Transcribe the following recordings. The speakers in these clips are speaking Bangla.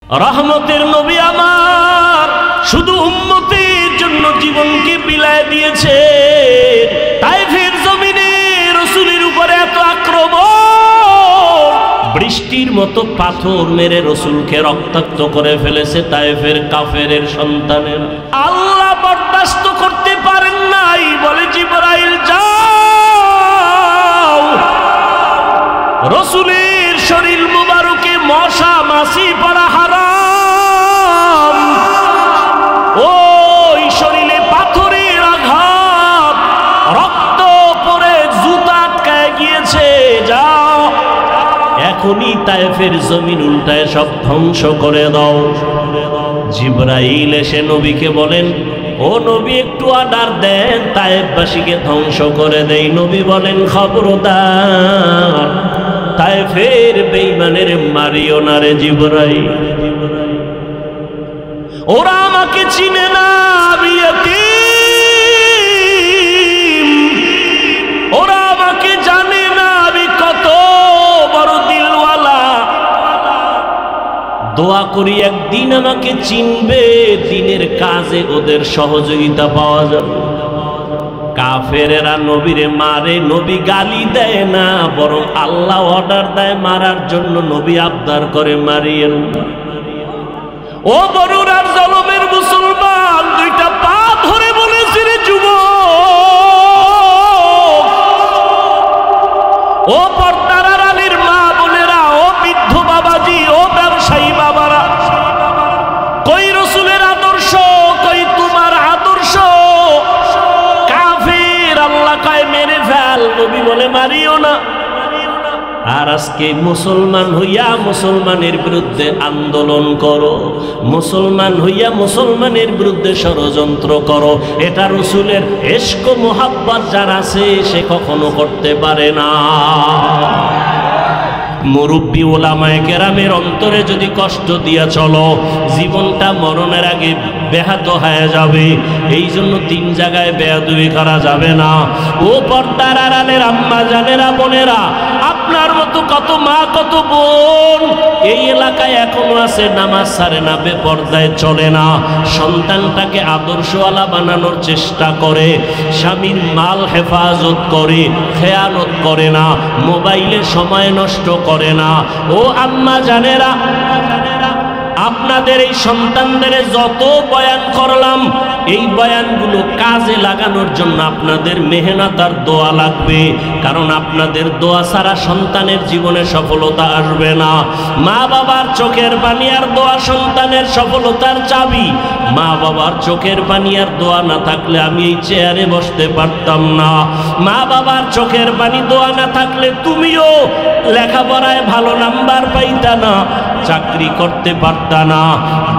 রহমতের নবী আমার শুধু উম্মতের জন্য জীবনকে বিলায় দিয়েছে। তায়েফের জমিনে রাসূলের উপরে এত আক্রমণ, বৃষ্টির মতো পাথর মেরে রাসূলকে রক্তাক্ত করে ফেলেছে তায়েফের কাফেরের সন্তানের। আল্লাহ বরদাস্ত করতে পারেন নাই, বলে জিবরাইল যাও, রাসূলের শরীর মুবারকে মশা মাছি পড়া হারাম, ওই শরীরে পাথরের আঘাত, রক্ত পড়ে জুতা আটকায় গিয়েছে, যাও এখনই তায়েফের জমিন উল্টায় সব ধ্বংস করে দাও। জিবরাইল এসে নবীকে বলেন, ও নবী একটু অর্ডার দেন, তায়েফবাসীকে ধ্বংস করে দেই। নবী বলেন, খবরদার তায়েফের বেঈমানের মারিও না রে জিবরাইল, ওরা আমাকে চিনে না, আমি ইয়াতীম, ওরা আমাকে জানে না আমি কত বড় দিলওয়ালা। দোয়া করি একদিন আমাকে চিনবে, দিনের কাজে ওদের সহযোগিতা পাওয়া যাবে। কাফেরেরা নবীরে মারে, নবী গালি দেয় না, বরং আল্লাহ অর্ডার দেয় মারার জন্য। নবী আবদার করে, মারিয়েন না। ও বরুরার জলমের মুসলমান, দুইটা পা ধরে বলেছি রে যুবক, ও পর্দার আড়ালের মা বোনেরা, ও বৃদ্ধ বাবাজি, ও ব্যবসায়ী বাবারা, কই রাসূলের আদর্শ, কই তোমার আদর্শ? কাফের আল্লাহ কয় মেরে ফেল, নবী বলে মারিও না। আর আজকে মুসলমান হইয়া মুসলমানের বিরুদ্ধে আন্দোলন করো, মুসলমান হইয়া মুসলমানের বিরুদ্ধে ষড়যন্ত্র করো, এটা রাসূলের ইশক মোহাব্বত যার আছে সে কখনো করতে পারে না। মুরব্বী ওলামায়ে কেরামের অন্তরে যদি কষ্ট দিয়া চলো, জীবনটা মরণের আগে ব্যাহত হয়ে যাবে। এই জন্য তিন জায়গায় বেয়াদবি করা যাবে না। ও পর্দার আড়ালের আম্মা জানেরা, বোনেরা, আপনার মতো কত মা কত বোন এই এলাকায় এখনো আছে, নামাজ ছাড়ে না, বেপর্দায় চলে না, সন্তানটাকে আদর্শওয়ালা বানানোর চেষ্টা করে, স্বামীর মাল হেফাজত করে, খেয়ানত করে না, মোবাইলে সময় নষ্ট করে না। ও আম্মা জানেরা, আপনাদের এই সন্তানদের যত বয়ান করলাম, এই বয়ানগুলো কাজে লাগানোর জন্য আপনাদের মেহনত আর দোয়া লাগবে, কারণ আপনাদের দোয়া ছাড়া সন্তানের জীবনে সফলতা আসবে না। মা বাবার চোখের পানি আর দোয়া সন্তানের সফলতার চাবি। মা বাবার চোখের পানি আর দোয়া না থাকলে আমি এই চেয়ারে বসতে পারতাম না। মা বাবার চোখের পানি দোয়া না থাকলে তুমিও লেখাপড়ায় ভালো নাম্বার পাইতা না, চাকরি করতে পারতা না,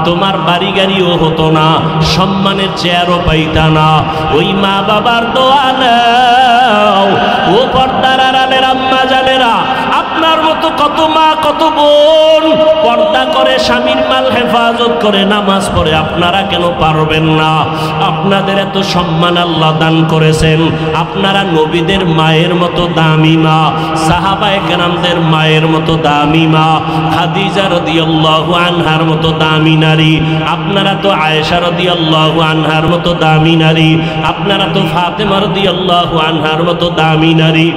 তোমার বাড়ি গাড়িও হতো না, সম্মানের চেয়ারও পাইতা না। ওই মা বাবার দোয়া নাও। ও পর্দার আড়ালের আম্মা জানেরা, আপনার মতো কত মা কত বোন পর্দা করে, স্বামীর মাল হেফাজত করে, নামাজ পড়ে, আপনারা কেন পারবেন না? আপনাদের এত সম্মান আল্লাহ দান করেছেন, আপনারা নবীদের মায়ের মতো দামি মা, সাহাবায়ে কেরামদের মায়ের মতো দামি মা, খাদিজা রাদিয়াল্লাহু আনহার মতো দামি নারী, আপনারা তো আয়েশা রাদিয়াল্লাহু আনহার মতো দামি নারী, আপনারা তো ফাতেমা রাদিয়াল্লাহু আনহার মতো দামি নারী,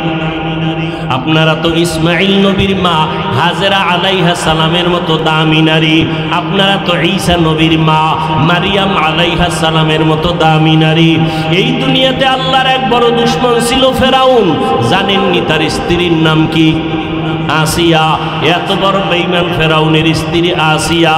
আপনারা তো ইসমাইল নবীর মা হাজেরা আলাইহা সালামের মতো দামি নারী, আপনারা তো ঈসা নবীর মা মারিয়াম আলাইহা সালামের মতো দামি নারী। এই দুনিয়াতে আল্লাহর এক বড় দুশমন ছিল ফেরাউন, জানেননি তার স্ত্রীর নাম কি? আসিয়া। এত বড় বেঈমান ফেরাউনের স্ত্রী আসিয়া,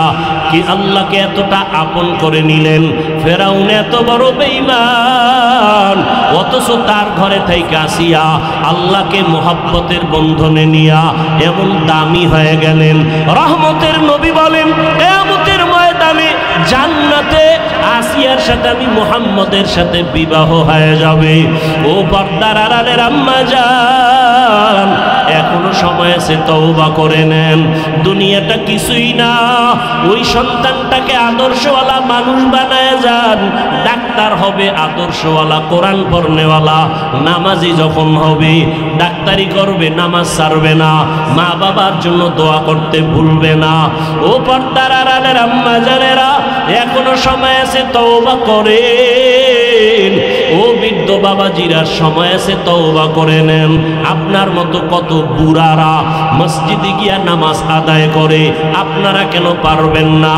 কি আল্লাহকে এতটা আপন করে নিলেন। ফেরাউন এত বড় বেঈমান, অথচ তার ঘরে থেকে আসিয়া আল্লাহকে মোহাব্বতের বন্ধনে নিয়া এমন দামি হয়ে গেলেন। রহমতের নবী বলেন, কিয়ামতের ময়দানে জান্নাতে আসিয়ার সাথে আমি মুহাম্মদের সাথে বিবাহ হয়ে যাবে। ও পর্দার আড়ালের আম্মা জান, এখনো সময় আছে, তওবা করে নেন। দুনিয়াটা কিছুই না, ওই সন্তানটাকে আদর্শওয়ালা মানুষ বানায় যান। ডাক্তার হবে আদর্শওয়ালা, কোরআন পড়নেওয়ালা, নামাজি যখন হবে ডাক্তারি করবে, নামাজ ছাড়বে না, মা বাবার জন্য দোয়া করতে ভুলবে না। ও পর্দার আড়ালের আম্মা জানেরা, এখনো সময় আছে, তওবা করেন। ও বৃদ্ধ বাবাজিরা, সময় আছে, তওবা করে নেন। আপনার মতো কত বুড়ারা মসজিদে গিয়া নামাজ আদায় করে, আপনারা কেন পারবেন না?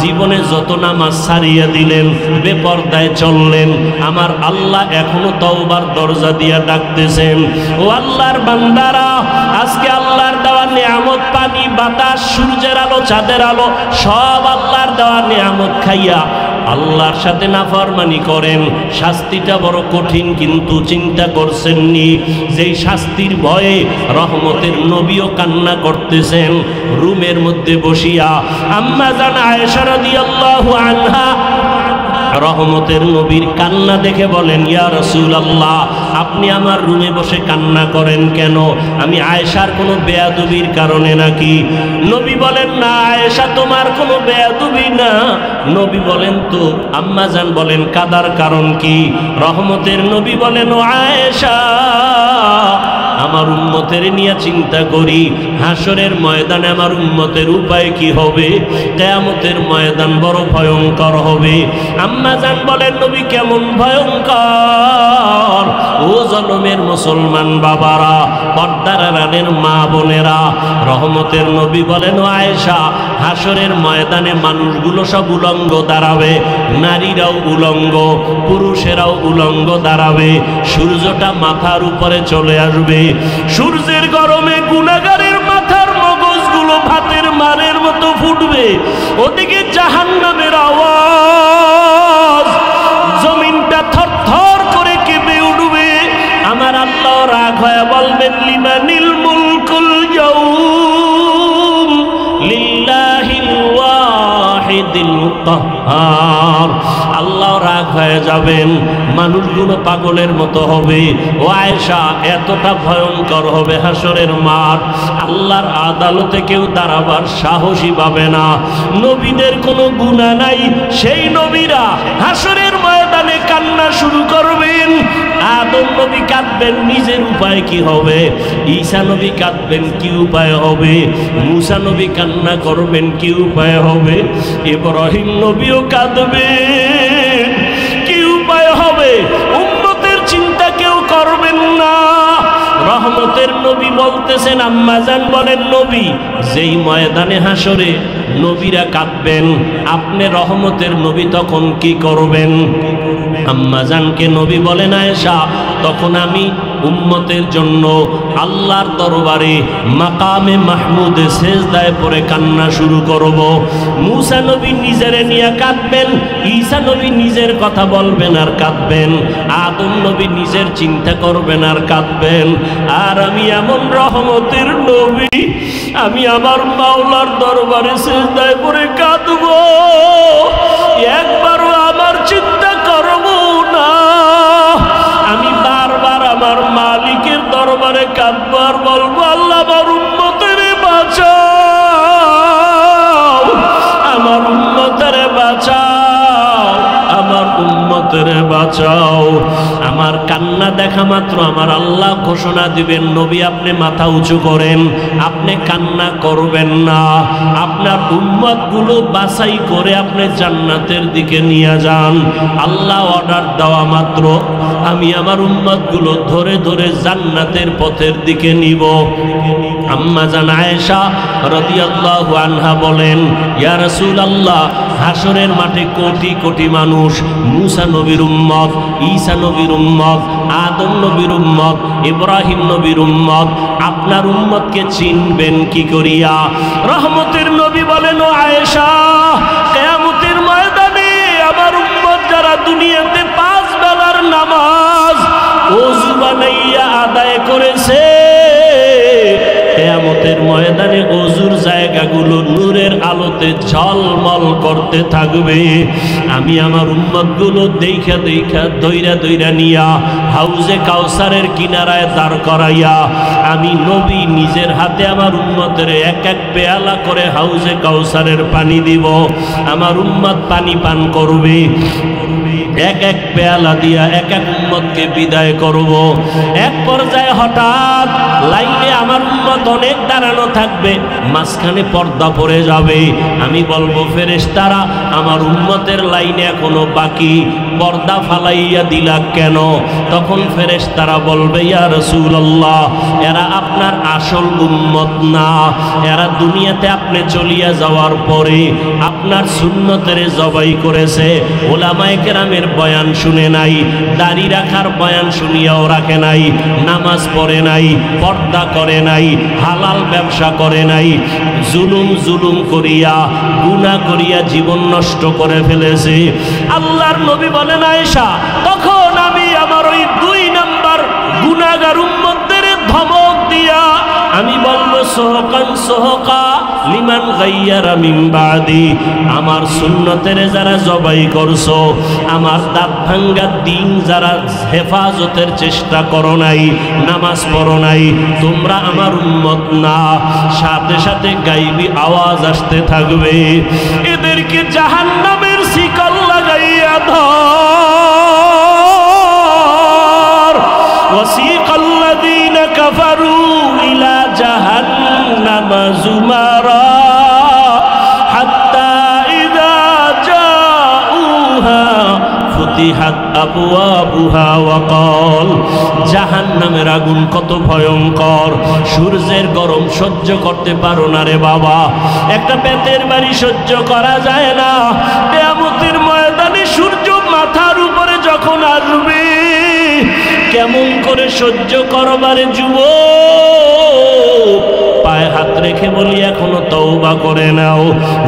জীবনে যত নামাজ ছাড়িয়ে দিলেন, বেপরদায় চললেন, আমার আল্লাহ এখনো তওবার দরজা দিয়া ডাকতেছেন। ও আল্লাহর বান্দারা, আজকে আল্লাহর দেওয়া নিয়ামত, পানি, বাতাস, সূর্যের আলো, চাঁদের আলো, সব আল্লাহর দেওয়া নিয়ামত খাইয়া আল্লাহর সাথে নাফরমানি করেন। শাস্তিটা বড় কঠিন, কিন্তু চিন্তা করছেননি যেই শাস্তির ভয়ে রহমতের নবীও কান্না করতেছেন রুমের মধ্যে বসিয়া। আম্মা জান আয়েশা রাদিয়াল্লাহু আনহা রহমতের নবীর কান্না দেখে বলেন, ইয়া রাসূলুল্লাহ, আপনি আমার রুমে বসে কান্না করেন কেন? আমি আয়েশার কোনো বেয়াদবির কারণে নাকি? নবী বলেন, না আয়েশা, তোমার কোনো বেয়াদবি না। নবী বলেন, তো আম্মা জান বলেন, কাদার কারণ কি? রহমতের নবী বলেন, ও আয়েশা, আমার উম্মতের নিয়ে চিন্তা করি, হাসরের ময়দানে আমার উম্মতের উপায় কি হবে? কিয়ামতের ময়দান বড় ভয়ঙ্কর হবে। আম্মা জান বলেন, নবী কেমন ভয়ঙ্কর? ও জনমের মুসলমান বাবারা, পর্দার আড়ালের মা বোনেরা, রহমতের নবী বলেন, ও আয়েশা, হাসরের ময়দানে মানুষগুলো সব উলঙ্গ দাঁড়াবে, নারীরাও উলঙ্গ, পুরুষেরাও উলঙ্গ দাঁড়াবে। সূর্যটা মাথার উপরে চলে আসবে, সূর্যের গরমে গুনাহগারের মাথার মগজগুলো ভাতের মারের মতো ফুটবে। ওদিকে জাহান্নামের আওয়াজ, জমিনটা থরথর করে কেঁপে উঠবে। আমার আল্লাহ রাগ হয়ে বলবেন, লিমানিল মুলকুল ইয়াউম লিল্লাহিল ওয়াহিদিল কাহ্হার। আল্লাহ রাগ হয়ে যাবেন, মানুষগুলো পাগলের মতো হবে। ও আয়েশা, এতটা ভয়ঙ্কর হবে হাসরের মাঠ, আল্লাহর আদালতে কেউ দাঁড়াবার সাহসী পাবে না। নবীদের কোনো গুনাহ নাই, সেই নবীরা হাসরের ময়দানে কান্না শুরু করবেন। আদম নবী কাঁদবেন, নিজের উপায় কি হবে? ঈসা নবী কাঁদবেন, কি উপায় হবে? মুসা নবী কান্না করবেন, কি উপায় হবে? ইব্রাহিম নবীও কাঁদবেন, কি উপায় হবে? উম্মতের চিন্তা কেউ করবেন না। রহমতের নবী বলতেছেন, আম্মা জান বলেন, নবী যেই ময়দানে হাসরে নবীরা কাঁদবেন, আপনি রহমতের নবী তখন কি করবেন? আম্মা জানকে নবী বলেন, আয়েশা, তখন আমি উম্মতের জন্য আল্লাহর দরবারে মাকামে মাহমুদে সেজদায় পড়ে কান্না শুরু করব। মুসা নবী নিজেরে নিয়ে কাঁদবেন, ঈসা নবী নিজের কথা বলবেন আর কাঁদবেন, আদম নবী নিজের চিন্তা করবেন আর কাঁদবেন। আর আমি এমন রহমতের নবী, আমি আমার মাওলার দরবারে সেজদায় পড়ে কাঁদব, একবারও আমার চিন্তা করব না। আমি বারবার আমার মালিকের দরবারে কাঁদবো আর বলবো, আল্লাহ আমার উম্মতের বাঁচাও, আমার উম্মতের বাঁচাও, আমার উম্মতের বাঁচাও। আমার কান্না দেখা মাত্র আমার আল্লাহ ঘোষণা দিবেন, নবী আপনি মাথা উঁচু করেন, আপনি কান্না করবেন না, আপনার উম্মতগুলো বাছাই করে আপনি জান্নাতের দিকে নিয়ে যান। আল্লাহ অর্ডার দেওয়া মাত্র আমি আমার উম্মতগুলো ধরে ধরে জান্নাতের পথের দিকে নিব। আম্মা জান আয়েশা রাদিয়াল্লাহু আনহা বলেন, ইয়া রাসূলুল্লাহ, হাসরের মাঠে কোটি কোটি মানুষ, মুসা নবীর উম্মত, ঈসা নবীর উম্মত, আদম নবীর উম্মত, ইব্রাহিম নবীর উম্মত, আপনার উম্মতকে চিনবেন কি করিয়া? রহমতের নবী বলেন, ও আয়েশা, কিয়ামতের ময়দানে আমার উম্মত যারা দুনিয়াতে 5 বেলার নামাজ ওযু বানাইয়া আদায় করেছে, কিয়ামতের ময়দানে ওযুর জায়গাগুলো নূরের আলোতে ঝলমল করতে থাকবে। আমি আমার উম্মতগুলো দেখা দেখা দইরা দইরা নিয়া হাউজে কাউসারের কিনারায় দাঁড় করাইয়া আমি নবী নিজের হাতে আমার উম্মতের এক এক পেয়ালা করে হাউজে কাউসারের পানি দিব। আমার উম্মত পানি পান করবে, এক এক পেয়ালা দিয়া এক এক উম্মতকে বিদায় করব। এক পর্যায়ে হঠাৎ লাইনে আমার উম্মত অনেক দাঁড়ানো থাকবে, মাঝখানে পর্দা পড়ে যাবে। আমি বলবো ফেরেশতারা আমার উম্মতের লাইনে এখনো বাকি, পর্দা ফালাইয়া দিলা কেন? তখন ফেরেশতারা বলবে ইয়া রাসূলুল্লাহ, এরা আপনার আসল উম্মত না, এরা দুনিয়াতে আপনি চলিয়া যাওয়ার পরে আপনার সুন্নতের জবাই করেছে, ওলামায়ে কেরামের বয়ান শুনে নাই, দাড়ি রাখার বয়ান শুনিয়াও রাখে নাই, নামাজ পড়ে নাই, পর্দা করে নাই, হালাল ব্যবসা করে নাই, জুলুম করিয়া গুনাহ করিয়া জীবন নষ্ট করে ফেলেছে। আল্লাহর নবী বলেন আয়েশা, তখন আমি আমার ওই 2 নাম্বার গুনাহগার উম্মতদের ধমক দিয়া আমি বলবো সোহকান সোহকা লিমান গাইয়ারা মিন বাদি, আমার সুন্নতের যারা জবাই করছো, আমার দাঁত ভাঙ্গা দিন যারা হেফাজতের চেষ্টা করো নাই, নামাজ পড়ো নাই, তোমরা আমার উম্মত না। সাথে সাথে গাইবি আওয়াজ আসতে থাকবে, এদেরকে জাহান্নামের শিকল লাগাইয়া ধর। ওয়াসিকাল্লাযীনা কাফারু ইলা জাহান্নামা যুমারা হাত্তা ইযা জাউহা ফুতিহাত আবওয়াবুহা ওয়া ক্বাল। জাহান্নামের আগুন কত ভয়ঙ্কর, সূর্যের গরম সহ্য করতে পারো না রে বাবা, একটা পেটের বাড়ি সহ্য করা যায় না। কিয়ামতের ময়দানে সূর্য মাথার উপরে যখন আসবে কেমন করে সহ্য করবারে যুবক? পায়ে হাত রেখে বলি এখনো তওবা করে নাও।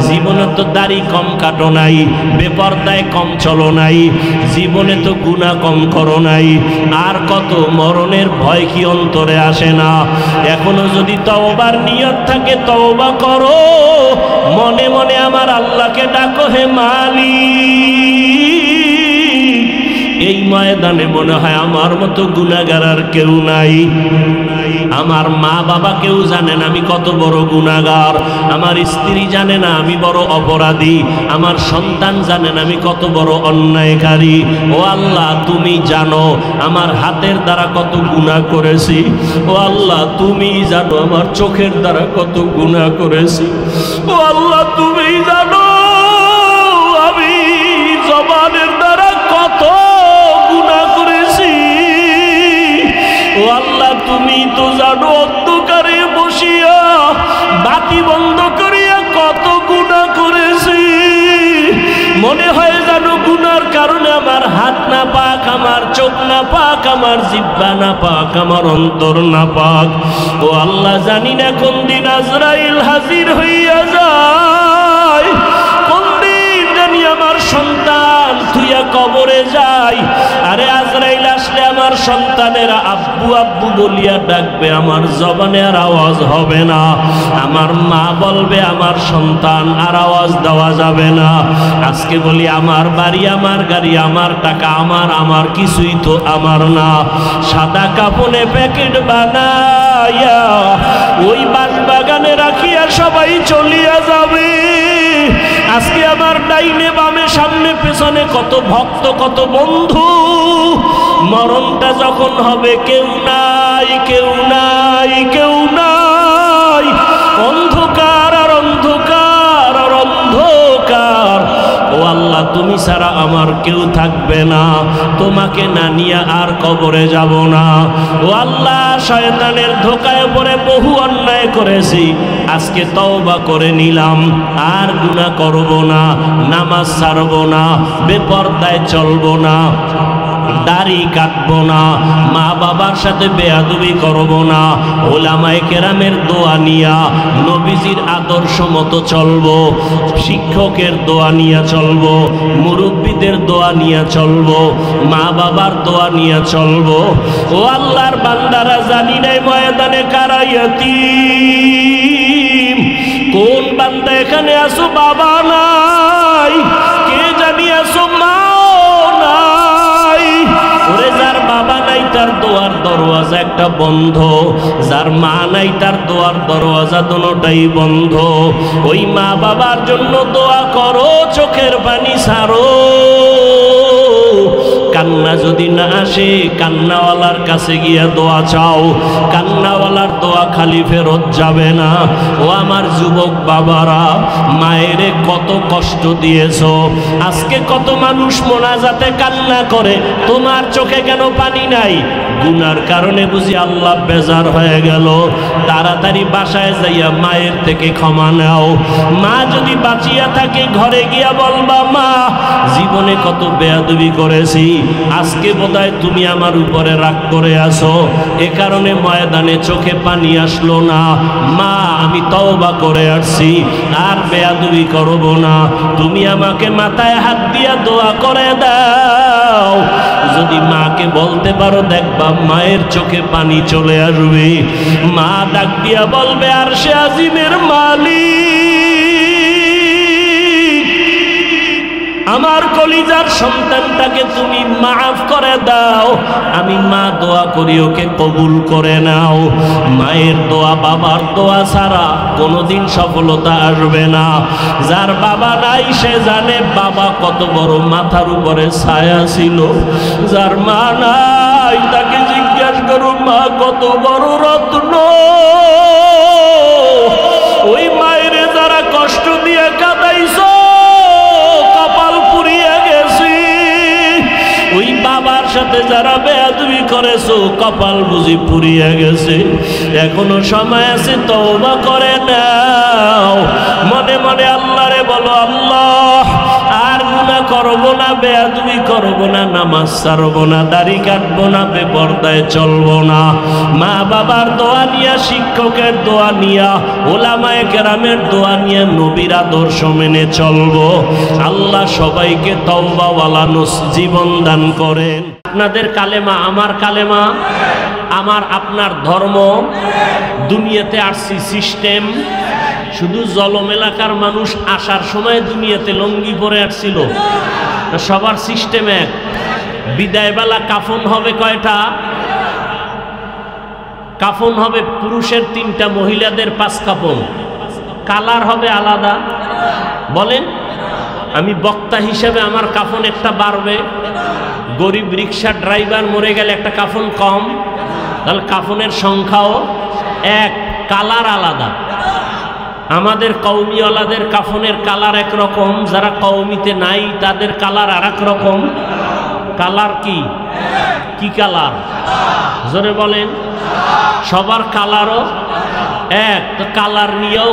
জীবনে তো দাড়ি কম কাটো নাই, বেপরদায় কম চলো নাই, জীবনে তো গুনাহ কম করো নাই, আর কত মরণের ভয় কি অন্তরে আসে না? এখনো যদি তওবার নিয়ত থাকে তওবা করো, মনে মনে আমার আল্লাহকে ডাকো, হে মালিক। এই ময়দানে মনে হয় আমার মতো গুনাহগার আর কেউ নাই। আমার মা বাবা কেউ জানে না আমি কত বড় গুনাহগার, আমার স্ত্রী জানে না আমি বড় অপরাধী, আমার সন্তান জানে না আমি কত বড় অন্যায়কারী। ও আল্লাহ, তুমি জানো আমার হাতের দ্বারা কত গুনাহ করেছি। ও আল্লাহ, তুমি জানো আমার চোখের দ্বারা কত গুনাহ করেছি। ও আল্লাহ, তুমি জানো আমি জবানের দ্বারা কত গুনাহ করেছি। ও আল্লাহ, তুমি তো জানো অন্ধকারে বসিয়া বাতি বন্ধ করিয়া কত গুনাহ করেছি। মনে হয় জানো গুনার কারণে আমার হাত না পাক, আমার চোখ না পাক, আমার জিহ্বা না পাক, আমার অন্তর না পাক। ও আল্লাহ, জানি না কোন দিন আজরাইল হাজির হইয়া যায়, কোন দিন জানি আমার সন্তান তুইয়া কবরে যায়। আরে আজরাইল আসলে আমার সন্তানেরা আব্বু আব্বু বলিয়া ডাকবে, আমার জবানে আর আওয়াজ হবে না। আমার মা বলবে আমার সন্তান, আর আওয়াজ দেওয়া যাবে না। আজকে বলি আমার বাড়ি, আমার গাড়ি, আমার টাকা, আমার কিছুই তো আমার না। সাদা কাপড়ে প্যাকেট বানাইয়া ওই বাগানে রাখিয়া সবাই চলিয়া যাবে। আজকে আমার ডাইনে বামে সামনে পেছনে কত ভক্ত, কত বন্ধু। মরণটা যখন হবে কেউ নাই, কেউ নাই, কেউ নাই। অন্ধকার আর অন্ধকার আর অন্ধকার। ও আল্লাহ, তুমি ছাড়া আমার কেউ থাকবে না, তোমাকে না নিয়ে আর কবরে যাব না। ও আল্লাহ, শয়তানের ধোকায় পড়ে বহু অন্যায় করেছি, আজকে তওবা করে নিলাম, আর গুনাহ করব না, নামাজ ছাড়ব না, বেপরদায় চলব না, দাড়ি কাটবো না, মা বাবার সাথে বেয়াদবি করব না, ওলামায়ে কেরামের দোয়া নিয়া নবীজির আদর্শ মতো চলবো, শিক্ষকের দোয়া নিয়ে চলবো, মুরব্বীদের দোয়া নিয়ে চলবো, মা বাবার দোয়া নিয়ে চলবো। ও আল্লাহর বান্দারা, জানি নাই ময়দানে কারা ইয়াতীম, কোন বান্দা এখানে আসো বাবা নাই, কে জানি আসো মাও নাই। ওরে যার বাবা নাই তার দোয়ার দরওয়াজা একটা বন্ধ, যার মা নাই তার দোয়ার দরওয়াজা দুটোটাই বন্ধ। ওই মা বাবার জন্য দোয়া করো, চোখের পানি ছাড়ো। কান্না যদি না আসে কান্নাওয়ালার কাছে গিয়ে দোয়া চাও, কান্নাওয়ালার দোয়া খালি ফেরত যাবে না। ও আমার যুবক বাবারা, মায়েরে কত কষ্ট দিয়েছো, আজকে কত মানুষ মোনাজাতে কান্না করে, তোমার চোখে কেন পানি নাই? গুনার কারণে বুঝি আল্লাহ বেজার হয়ে গেল। তাড়াতাড়ি বাসায় যাইয়া মায়ের থেকে ক্ষমা নাও। মা যদি বাঁচিয়া থাকে ঘরে গিয়া বলবা, মা জীবনে কত বেয়াদবি করেছি, আজকে বোধহয় তুমি আমার উপরে রাগ করে আসো, এ কারণে ময়দানে চোখে পানি আসলো না। মা আমি তওবা করে আসছি, আর বেয়াদবি করব না। তুমি আমাকে মাথায় হাত দিয়া দোয়া করে দাও। যদি মাকে বলতে পারো দেখবা মায়ের চোখে পানি চলে আসবে। মা ডাক দিয়া বলবে, আরশে আজিমের মালিক, আমার কলিজার সন্তানটাকে তুমি মাফ করে দাও। আমি মা দোয়া করি, ওকে কবুল করে নাও। মায়ের দোয়া বাবার দোয়া ছাড়া কোনোদিন সফলতা আসবে না। যার বাবা নাই সে জানে বাবা কত বড় মাথার উপরে ছায়া ছিল। যার মা নাই তাকে জিজ্ঞাসা করো মা কত বড় রত্ন। ওই মায়ের যারা কষ্ট দিয়ে কাঁদাইছো, কপাল পুড়িয়ে গেছি। ওই বাবার সাথে যারা বেয়াদবি করেছো, কপাল বুঝি পুড়িয়ে গেছে। এখনো সময় আছে, তওবা করে নাও। মনে মনে আল্লাহরে বলো, আল্লাহ আর গুনাহ করব না, বেয়াদবি করব না, নামাজ ছাড়ব না, দাড়ি কাটবো না, বেপরদায় চলবো না। মা বাবার দোয়া নিয়া, শিক্ষকের দোয়া নিয়া, ওলামায়ে কেরামের দোয়া নিয়ে নবীর আদর্শ মেনে চলবো। আল্লাহ সবাইকে তওবাওয়ালা জীবন দান করেন। আপনাদের কালেমা আমার কালেমা, আমার আপনার ধর্ম। দুনিয়াতে আসছি সিস্টেম। শুধু জলম এলাকার মানুষ আসার সময় দুনিয়াতে লঙ্গি পরে আসছিল, সবার সিস্টেম এক। বিদায়বেলা কাফন হবে কয়টা? কাফন হবে পুরুষের 3টা, মহিলাদের 5 কাফন। কালার হবে আলাদা। বলেন, আমি বক্তা হিসেবে আমার কাফন একটা বাড়বে। গরিব রিক্সা ড্রাইভার মরে গেলে একটা কাফন কম, তাহলে কাফনের সংখ্যাও এক, কালার আলাদা। আমাদের কওমিওয়ালাদের কাফনের কালার একরকম, যারা কওমিতে নাই তাদের কালার আর এক রকম। কালার কি? কি কালার? জোরে বলেন। সবার কালারও এক, তো কালার নিয়েও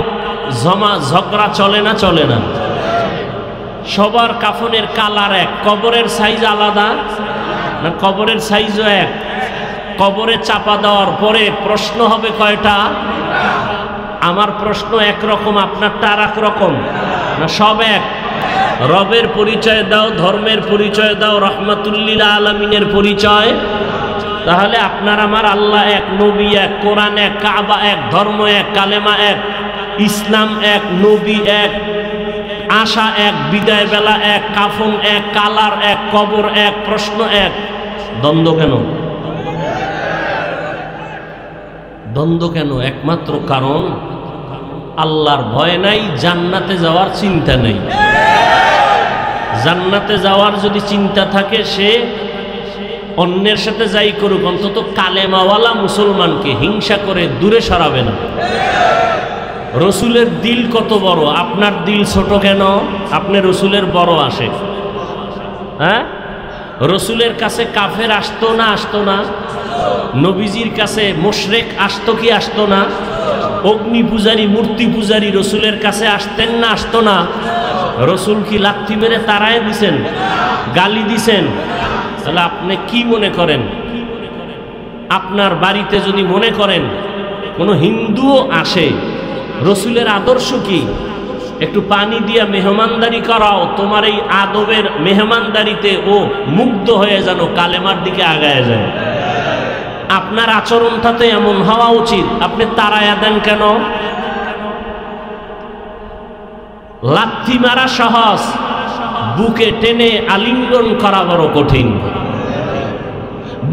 ঝগড়া চলে না? চলে না। সবার কাফনের কালার এক। কবরের সাইজ আলাদা না? কবরের সাইজও এক। কবরে চাপা দেওয়ার পরে প্রশ্ন হবে কয়টা? আমার প্রশ্ন একরকম, আপনারটা আর এক রকম না? সব এক। রবের পরিচয় দাও, ধর্মের পরিচয় দাও, রহমাতুল্লিল আলামিনের পরিচয়। তাহলে আপনার আমার আল্লাহ এক, নবী এক, কোরআন এক, কাবা এক, ধর্ম এক, কালেমা এক, ইসলাম এক, নবী এক, আশা এক, বিদায় বেলা এক, কাফন এক, কালার এক, কবর এক, প্রশ্ন এক। দ্বন্দ্ব কেন? দ্বন্দ্ব কেন? একমাত্র কারণ আল্লাহর ভয় নাই, জান্নাতে যাওয়ার চিন্তা নেই। জান্নাতে যাওয়ার যদি চিন্তা থাকে, সে অন্যের সাথে যাই করুক, অন্তত কালেমাওয়ালা মুসলমানকে হিংসা করে দূরে সরাবে না। রসুলের দিল কত বড়, আপনার দিল ছোট কেন? আপনি রসুলের বড় আসে। হ্যাঁ, রসুলের কাছে কাফের আসতো না? আসতো না? নবীজির কাছে মুশরিক আসতো কি আসতো না? অগ্নি পূজারী, মূর্তি পূজারী রসুলের কাছে আসতেন না? আসতো না? রসুল কি লাথি মেরে তাড়ায় দিছেন? গালি দিছেন? তাহলে আপনি কি মনে করেন? আপনার বাড়িতে যদি মনে করেন কোনো হিন্দুও আসে, রসুলের আদর্শ কি? একটু পানি দিয়া মেহমানদারি করাও, তোমার এই আদবের মেহমানদারিতে ও মুগ্ধ হয়ে যেন কালেমার দিকে আগায় যায়। আপনার আচরণটাতে এমন হওয়া উচিত। আপনি তাড়ায়া দেন কেন? লাথি মারা সহজ, বুকে টেনে আলিঙ্গন করা বড় কঠিন।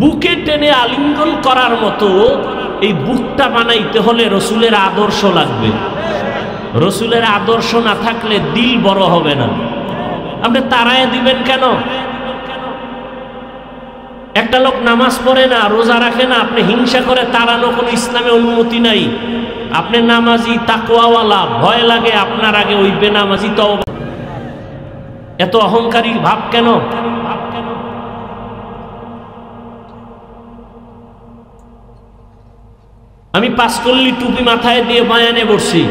বুকে টেনে আলিঙ্গন করার মতো এই বুকটা বানাইতে হলে রসুলের আদর্শ লাগবে। রসুলের আদর্শ না থাকলে দিল বড় হবে না। আপনি তাড়ায় দিবেন কেন? একটা লোক নামাজ পড়ে না, রোজা রাখে না, আপনি হিংসা করে তাড়ানো কোনো ইসলামে অনুমতি নাই। আপনি নামাজি, তাকওয়াওয়ালা, ভয় লাগে আপনার আগে ওই বেনামাজি। তো এত অহংকারী ভাব কেন? আমি পাঁচকল্লি টুপি মাথায় দিয়ে বয়ানে বসছি।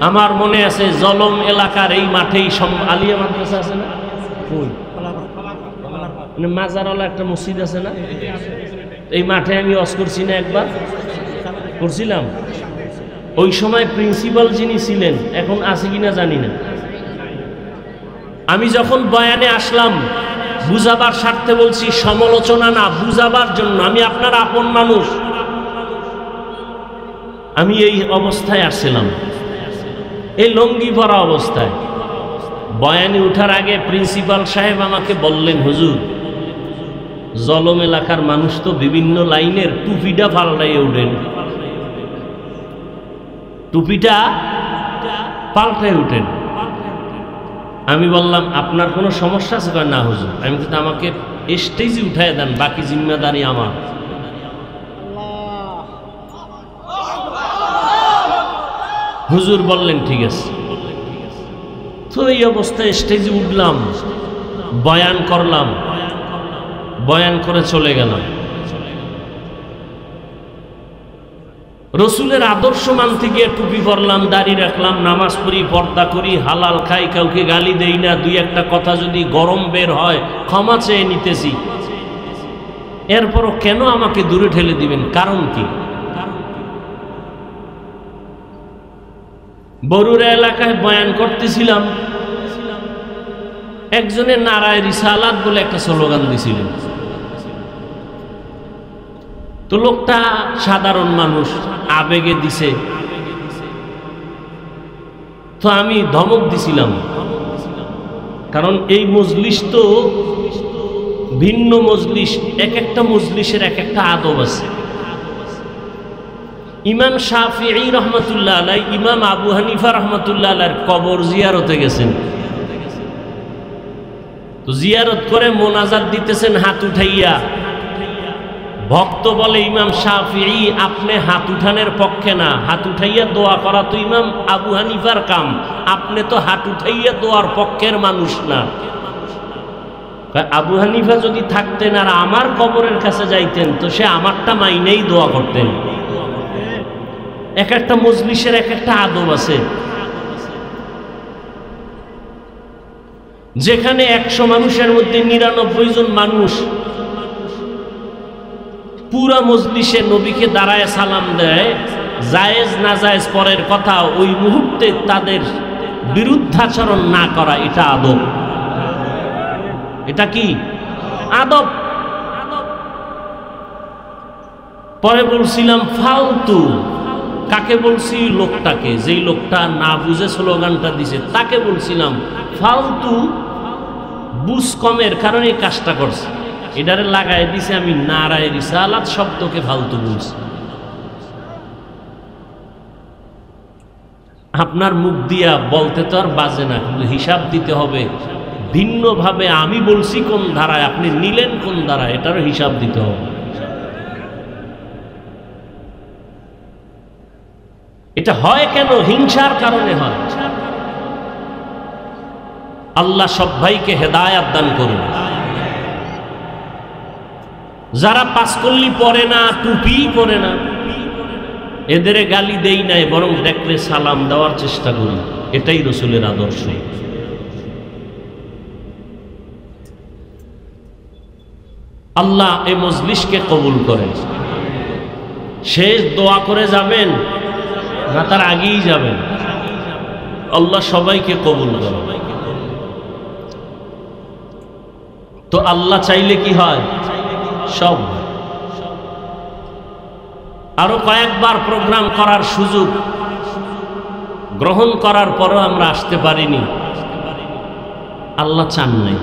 আমার মনে আছে জলম এলাকার এই মাঠেই আলিয়া মাদ্রাসা আছে না, মাজারওয়ালা একটা মসজিদ আছে না, এই মাঠে আমি ওয়াজ করছি না, একবার করছিলাম। ওই সময় প্রিন্সিপাল যিনি ছিলেন, এখন আছে কিনা জানি না, আমি যখন বয়ানে আসলাম বুঝাবার স্বার্থে বলছি, সমালোচনা না, বুঝাবার জন্য। আমি আপনার আপন মানুষ। আমি এই অবস্থায় আসছিলাম, এই লঙ্গি পরা অবস্থায়। বয়ানে উঠার আগে প্রিন্সিপাল সাহেব আমাকে বললেন, হুজুর, জলম এলাকার মানুষ তো বিভিন্ন লাইনের, টুপিটা পাল্টাইয়ে উঠেন, টুপিটা পাল্টাই উঠেন। আমি বললাম, আপনার কোনো সমস্যা আছে? না হুজুর। আমি কিন্তু আমাকে স্টেজে উঠায় দেন, বাকি জিম্মেদারি আমার। হুজুর বললেন ঠিক আছে। তো এই অবস্থায় স্টেজে উঠলাম, বয়ান করলাম, বয়ান করে চলে গেলাম। রসুলের আদর্শ মানতে গিয়ে টুপি পরলাম, দাড়ি রাখলাম, নামাজ পড়ি, পর্দা করি, হালাল খাই, কাউকে গালি দেই না, দুই একটা কথা যদি গরম বের হয় ক্ষমা চেয়ে নিতেছি। এরপরও কেন আমাকে দূরে ঠেলে দিবেন? কারণ কি? বরুড়া এলাকায় বয়ান করতেছিলাম, একজনের নারায় রিসালাত বলে একটা স্লোগান দিছিলেন। তো লোকটা সাধারণ মানুষ, আবেগে দিছে। তো আমি ধমক দিছিলাম, কারণ এই মজলিস তো ভিন্ন মজলিস, এক একটা মজলিসের এক একটা আদব আছে। ইমাম শাফিঈ রহমাতুল্লাহ আলাইহি, ইমাম আবু হানিফা রহমাতুল্লাহ আলাইহির কবর জিয়ারতে গেছেন। তো জিয়ারত করে মোনাজাত দিতেছেন হাত উঠাইয়া। ভক্ত বলে, ইমাম শাফিঈ আপনি হাত উঠানের পক্ষে না, হাত উঠাইয়া দোয়া করা তো ইমাম আবু হানিফার কাম, আপনি তো হাত উঠাইয়া দোয়ার পক্ষের মানুষ না। আবু হানিফা যদি থাকতেন আর আমার কবরের কাছে যাইতেন, তো সে আমারটা মাইনেই দোয়া করতেন। এক একটা মজলিসের এক একটা আদব আছে। যেখানে 100 মানুষের মধ্যে 99 জন মানুষ পুরা মজলিসে নবীকে দাঁড়ায় সালাম দেয়, জায়েজ না জায়েজ পরের কথা, ওই মুহূর্তে তাদের বিরুদ্ধাচরণ না করা, এটা আদব। এটা কি আদব? পরে বলছিলাম ফালতু। কাকে বলছি? লোকটাকে, যেই লোকটা না বুঝে স্লোগানটা দিছে তাকে বলছিলাম ফালতু। বুঝ কমের কারণে এই কাজটা করছে, এটারে লাগাই দিছে আমি নারায়ে রিসালাত শব্দকে ফালতু বলছি। আপনার মুখ দিয়া বলতে তো আর বাজে না, কিন্তু হিসাব দিতে হবে ভিন্নভাবে। আমি বলছি কোন ধারায়, আপনি নিলেন কোন ধারায়, এটারও হিসাব দিতে হবে। এটা হয় কেন? হিংসার কারণে হয়। আল্লাহ সব ভাইকে হেদায়াত দান করুন। যারা পাঁচকল্লি পরে না, টুপি পরে না, এদের গালি দেই নাই, বরং দেখলে সালাম দেওয়ার চেষ্টা করি। এটাই রসুলের আদর্শ। আল্লাহ এই মজলিসকে কবুল করেন। শেষ দোয়া করে যাবেন না তার আগেই যাবেন? আল্লাহ সবাইকে কবুল করেন। তো আল্লাহ চাইলে কি হয়? সব। আরো কয়েকবার প্রোগ্রাম করার সুযোগ গ্রহণ করার পরও আমরা আসতে পারিনি, আল্লাহ চান নাই।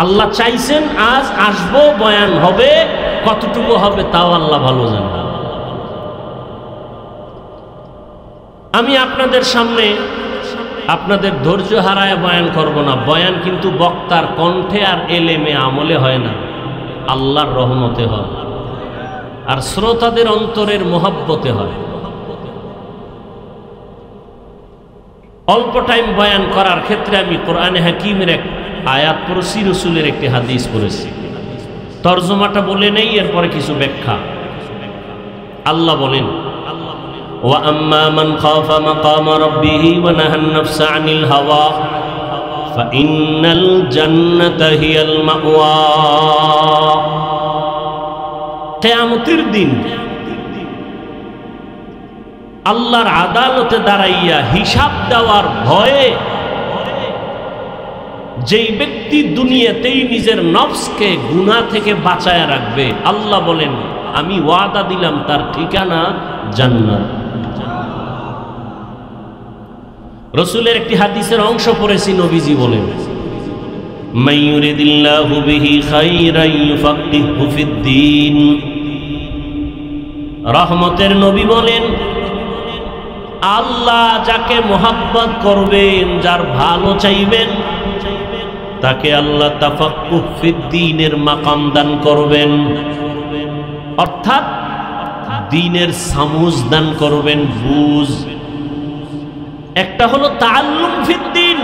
আল্লাহ চাইছেন আজ আসবো, বয়ান হবে, কতটুকু হবে তাও আল্লাহ ভালো জানেন। আমি আপনাদের সামনে আপনাদের ধৈর্য হারায় বয়ান করব না। বয়ান কিন্তু বক্তার কণ্ঠে আর এলেমে আমলে হয় না, আল্লাহর রহমতে হয় আর শ্রোতাদের অন্তরের মোহাব্বতে হয়। অল্প টাইম বয়ান করার ক্ষেত্রে আমি কোরআনে হাকিমের এক আয়াত পড়েছি, রসুলের একটি হাদিস পড়েছি। তর্জমাটা বলে নেই, এরপরে কিছু ব্যাখ্যা। আল্লাহ বলেন, وَأَمَّا مَنْ خَافَ مَقَامَ رَبِّهِ وَنَهَى النَّفْسَ عَنِ الْهَوَى فَإِنَّ الْجَنَّةَ هِيَ الْمَأْوَى। কিয়ামতের দিন আল্লাহর আদালতে দাঁড়াইয়া হিসাব দেওয়ার ভয়ে যেই ব্যক্তি দুনিয়াতেই নিজের নফসকে গুনাহ থেকে বাঁচায়া রাখবে, আল্লাহ বলেন আমি ওয়াদা দিলাম তার ঠিকানা জান্নাত। রসুলের একটি হাদিসের অংশ পড়েছি, নবীজি বলেন, মান ইউরিদিল্লাহু বিহি খাইরান ইউফাক্কিহু ফিদ্দীন। রহমতের নবী বলেন, আল্লাহ যাকে মোহাব্বত করবেন, যার ভালো চাইবেন, তাকে আল্লাহ তাফাক্কুহ ফিদ্দীনের মাকাম দান করবেন, অর্থাৎ দ্বীনের সামুজ দান করবেন, বুঝ। একটা হলো তাআল্লুম ফিদ্দীন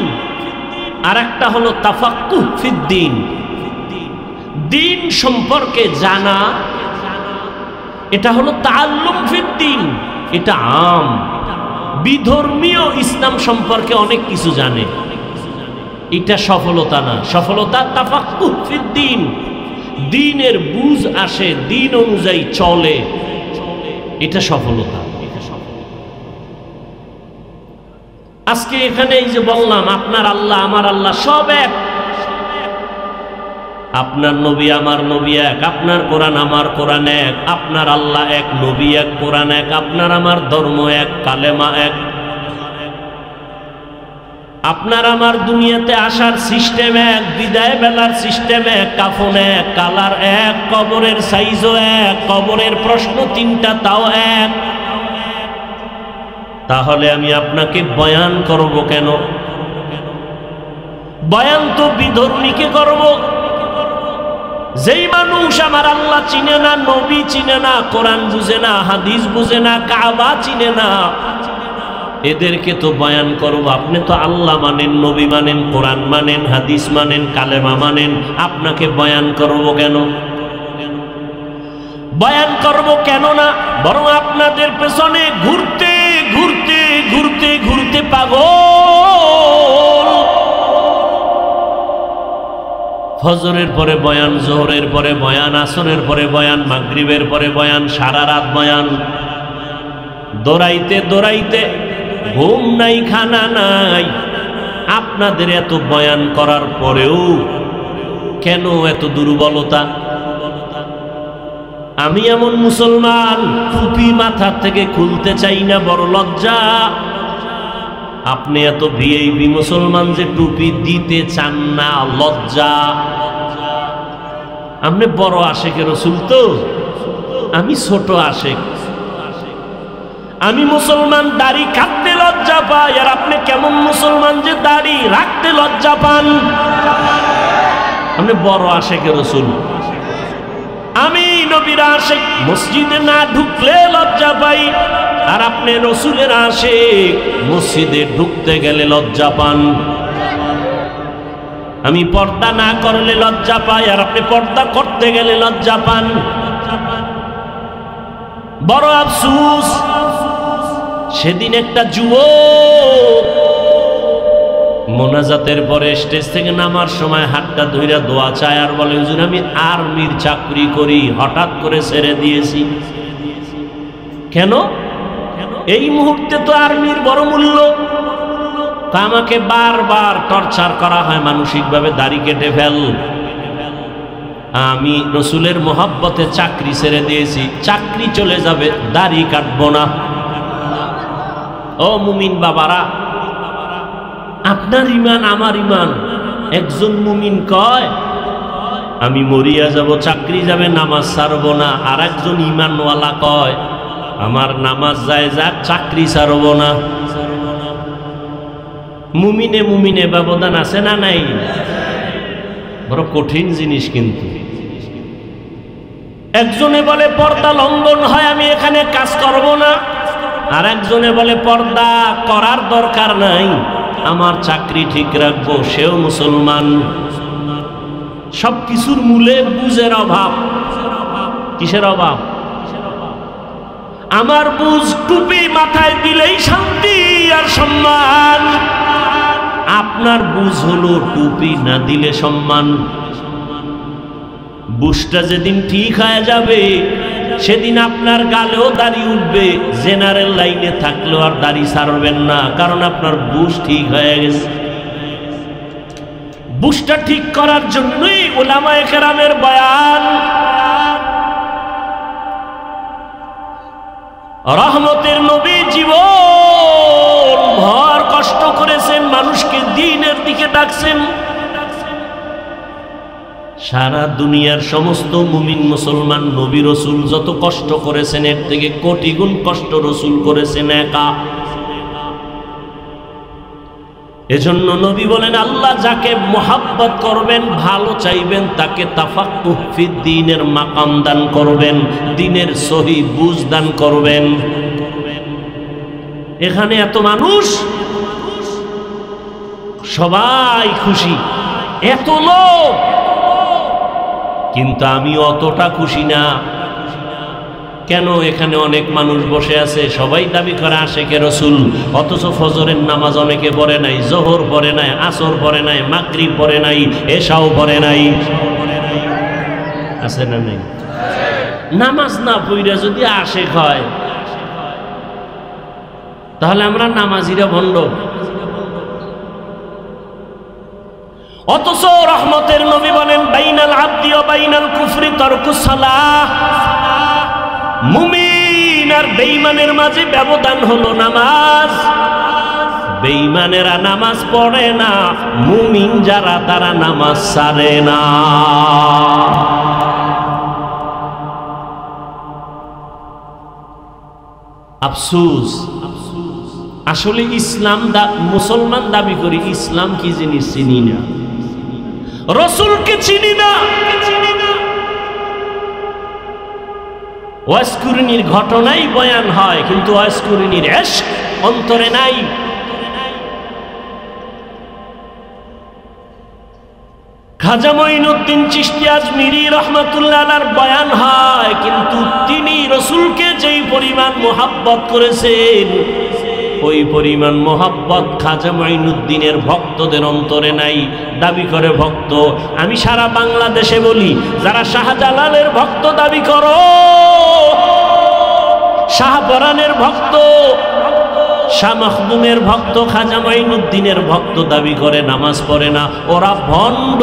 আর একটা হলো তাফাক্কুহ ফিদ্দীন। দ্বীন সম্পর্কে জানা, এটা হলো তাআল্লুম ফিদ্দীন, এটা আম। বিধর্মীয় ইসলাম সম্পর্কে অনেক কিছু জানে, এটা সফলতা না। সফলতা তাফাক্কুহ ফিদ্দীন, দ্বীনের বুঝ আসে, দ্বীন অনুযায়ী চলে, এটা সফলতা। আজকে এখানে এই যে বললাম আপনার আল্লাহ আমার আল্লাহ সব এক, আপনার নবী আমার নবী এক, আপনার কোরআন আমার কোরআন এক, আপনার আল্লাহ এক, নবী এক, কোরআন এক, আপনার আমার ধর্ম এক, কালেমা এক, আপনার আমার দুনিয়াতে আসার সিস্টেম এক, বিদায় বেলার সিস্টেম এক, কাফন এক, কালার এক, কবরের সাইজও এক, কবরের প্রশ্ন তিনটা তাও এক। তাহলে আমি আপনাকে বয়ান করব কেন? বয়ান তো বিধর্মীকে করব। যেই মানুষ আমার আল্লাহ চিনে না, নবী চিনে না, কোরআন বুঝে না, হাদিস বুঝে না, কাবা চিনে না, এদেরকে তো বয়ান করব। আপনি তো আল্লাহ মানেন, নবী মানেন, কোরআন মানেন, হাদিস মানেন, কালেমা মানেন, আপনাকে বয়ান করব কেন? বয়ান করব কেন না, বরং আপনাদের পেছনে ঘুরতে ঘুরতে ঘুরতে ঘুরতে পাগল। ফজরের পরে বয়ান, জোহরের পরে বয়ান, আসরের পরে বয়ান, মাগরিবের পরে বয়ান, সারা রাত বয়ান, দৌড়াইতে দৌড়াইতে ঘুম নাই, খানা নাই। আপনাদের এত বয়ান করার পরেও কেন এত দুর্বলতা? আমি এমন মুসলমান, টুপি মাথার থেকে খুলতে চাই না, বড় লজ্জা। আপনি এত ভিআইপি মুসলমান যে টুপি দিতে চান না, লজ্জা। আপনি বড় আশেকের রাসূল তো, আমি ছোট আশেক। আমি মুসলমান, দাড়ি কাটতে লজ্জা পাই, আর আপনি কেমন মুসলমান যে দাড়ি রাখতে লজ্জা পান? আপনি বড় আশেকের রাসূল, আমি নবীর আশেক, মসজিদে না ঢুকলে লজ্জা পাই, আর আপনি রসুলের আশেক, মসজিদে ঢুকতে গেলে লজ্জা পান। আমি পর্দা না করলে লজ্জা পাই, আর আপনি পর্দা করতে গেলে লজ্জা পান। বড় আফসোস, সেদিন একটা যুবক মোনাজাতের পরে স্টেজ থেকে নামার সময় হাতটা ধইরা দোয়া চায়, আর বলে হুজুর আমি আর্মির চাকরি করি, হঠাৎ করে ছেড়ে দিয়েছি। কেন? এই মুহূর্তে তো আর্মির বড় মূল্য। আমাকে বারবার টর্চার করা হয় মানসিকভাবে, দাড়ি কেটে ফেল। আমি রসুলের মোহাব্বতে চাকরি ছেড়ে দিয়েছি, চাকরি চলে যাবে, দাড়ি কাটবো না। ও মুমিন বাবারা, আপনার ইমান আমার ইমান। একজন মুমিন কয় আমি মরিয়া যাব, চাকরি যাবে, নামাজ ছাড়ব না। আর একজন ইমানওয়ালা কয় আমার নামাজ যায় যাক, চাকরি ছাড়ব না। মুমিনে মুমিনে ব্যবধান আছে না নাই? বড় কঠিন জিনিস। কিন্তু একজনে বলে পর্দা লঙ্ঘন হয়, আমি এখানে কাজ করব না। আর একজনে বলে পর্দা করার দরকার নাই, আমার চাকরি ঠিক রাখবো। সেও মুসলমান। সবকিছুর মূলে বুঝের অভাব। কিসের অভাব? আমার বুঝ টুপি মাথায় দিলেই শান্তি আর সম্মান, আপনার বুঝ হলো টুপি না দিলে সম্মান। বুঝটা যেদিন ঠিক হয়ে যাবে সেদিন আপনার গালেও দাড়ি উঠবে, জেনারেল লাইনে থাকলেও আর দাড়ি ছাড়বেন না, কারণ আপনার বুঝ ঠিক হয়ে গেছে। বুঝটা ঠিক করার জন্যই উলামায়ে কেরামের বয়ান। রহমতের নবী জীবন ভর কষ্ট করেছেন, মানুষকে দ্বীনের দিকে ডাকছেন। সারা দুনিয়ার সমস্ত মুমিন মুসলমান নবী রসুল যত কষ্ট করেছেন এর থেকে কোটি গুণ কষ্ট রসুল করেছেন একা। এজন্য নবী বলেন আল্লাহ যাকে মোহাব্বত করবেন, ভালো চাইবেন, তাকে তাফাক্কুহ ফিদ্দীনের মাকাম দান করবেন, দ্বীনের সহি বুঝ দান করবেন। এখানে এত মানুষ, সবাই খুশি, এত লোক, কিন্তু আমি অতটা খুশি না। কেন? এখানে অনেক মানুষ বসে আছে, সবাই দাবি করে আশেকে রসুল, অথচ ফজরের নামাজ অনেকে পড়ে নাই, জোহর পড়ে নাই, আসর পড়ে নাই, মাগরিব পড়ে নাই, এশাও পড়ে নাই। আছে না নেই? নামাজ না পড়া যদি আশেক হয় তাহলে আমরা নামাজিরা ভণ্ড। অথচ রহমতের নবী বলেন বাইনাল আবদি ওয়া বাইনাল কুফরি তারকুস সালাহ। মুমিন আর বেঈমানের মাঝে ব্যবধান হলো নামাজ। বেঈমানেরা নামাজ পড়ে না, মুমিন যারা তারা নামাজ ছাড়ে না। আফসোস, আসলে ইসলাম মুসলমান দাবি করি, ইসলাম কি জিনিস চিনি না, রসুলকে চিনি না। ওয়াজকুরনির ঘটনাই বয়ান হয়, কিন্তু ওয়াজকুরনির ইশক অন্তরে নাই। খাজা মঈনুদ্দিন চিশতি আজমিরি রাহমাতুল্লাহ আলাইহির বয়ান হয়, কিন্তু তিনি রসুলকে যেই পরিমাণ মোহাব্বত করেছেন ওই পরিমাণ মোহাব্বত খাজা মঈনুদ্দিনের ভক্তদের অন্তরে নাই। দাবি করে ভক্ত। আমি সারা বাংলাদেশে বলি, যারা শাহজালালের ভক্ত দাবি করো, শাহপরানের ভক্ত, শাহ মখদুমের ভক্ত, খাজা মঈনুদ্দিনের ভক্ত দাবি করে, নামাজ পড়ে না, ওরা ভণ্ড।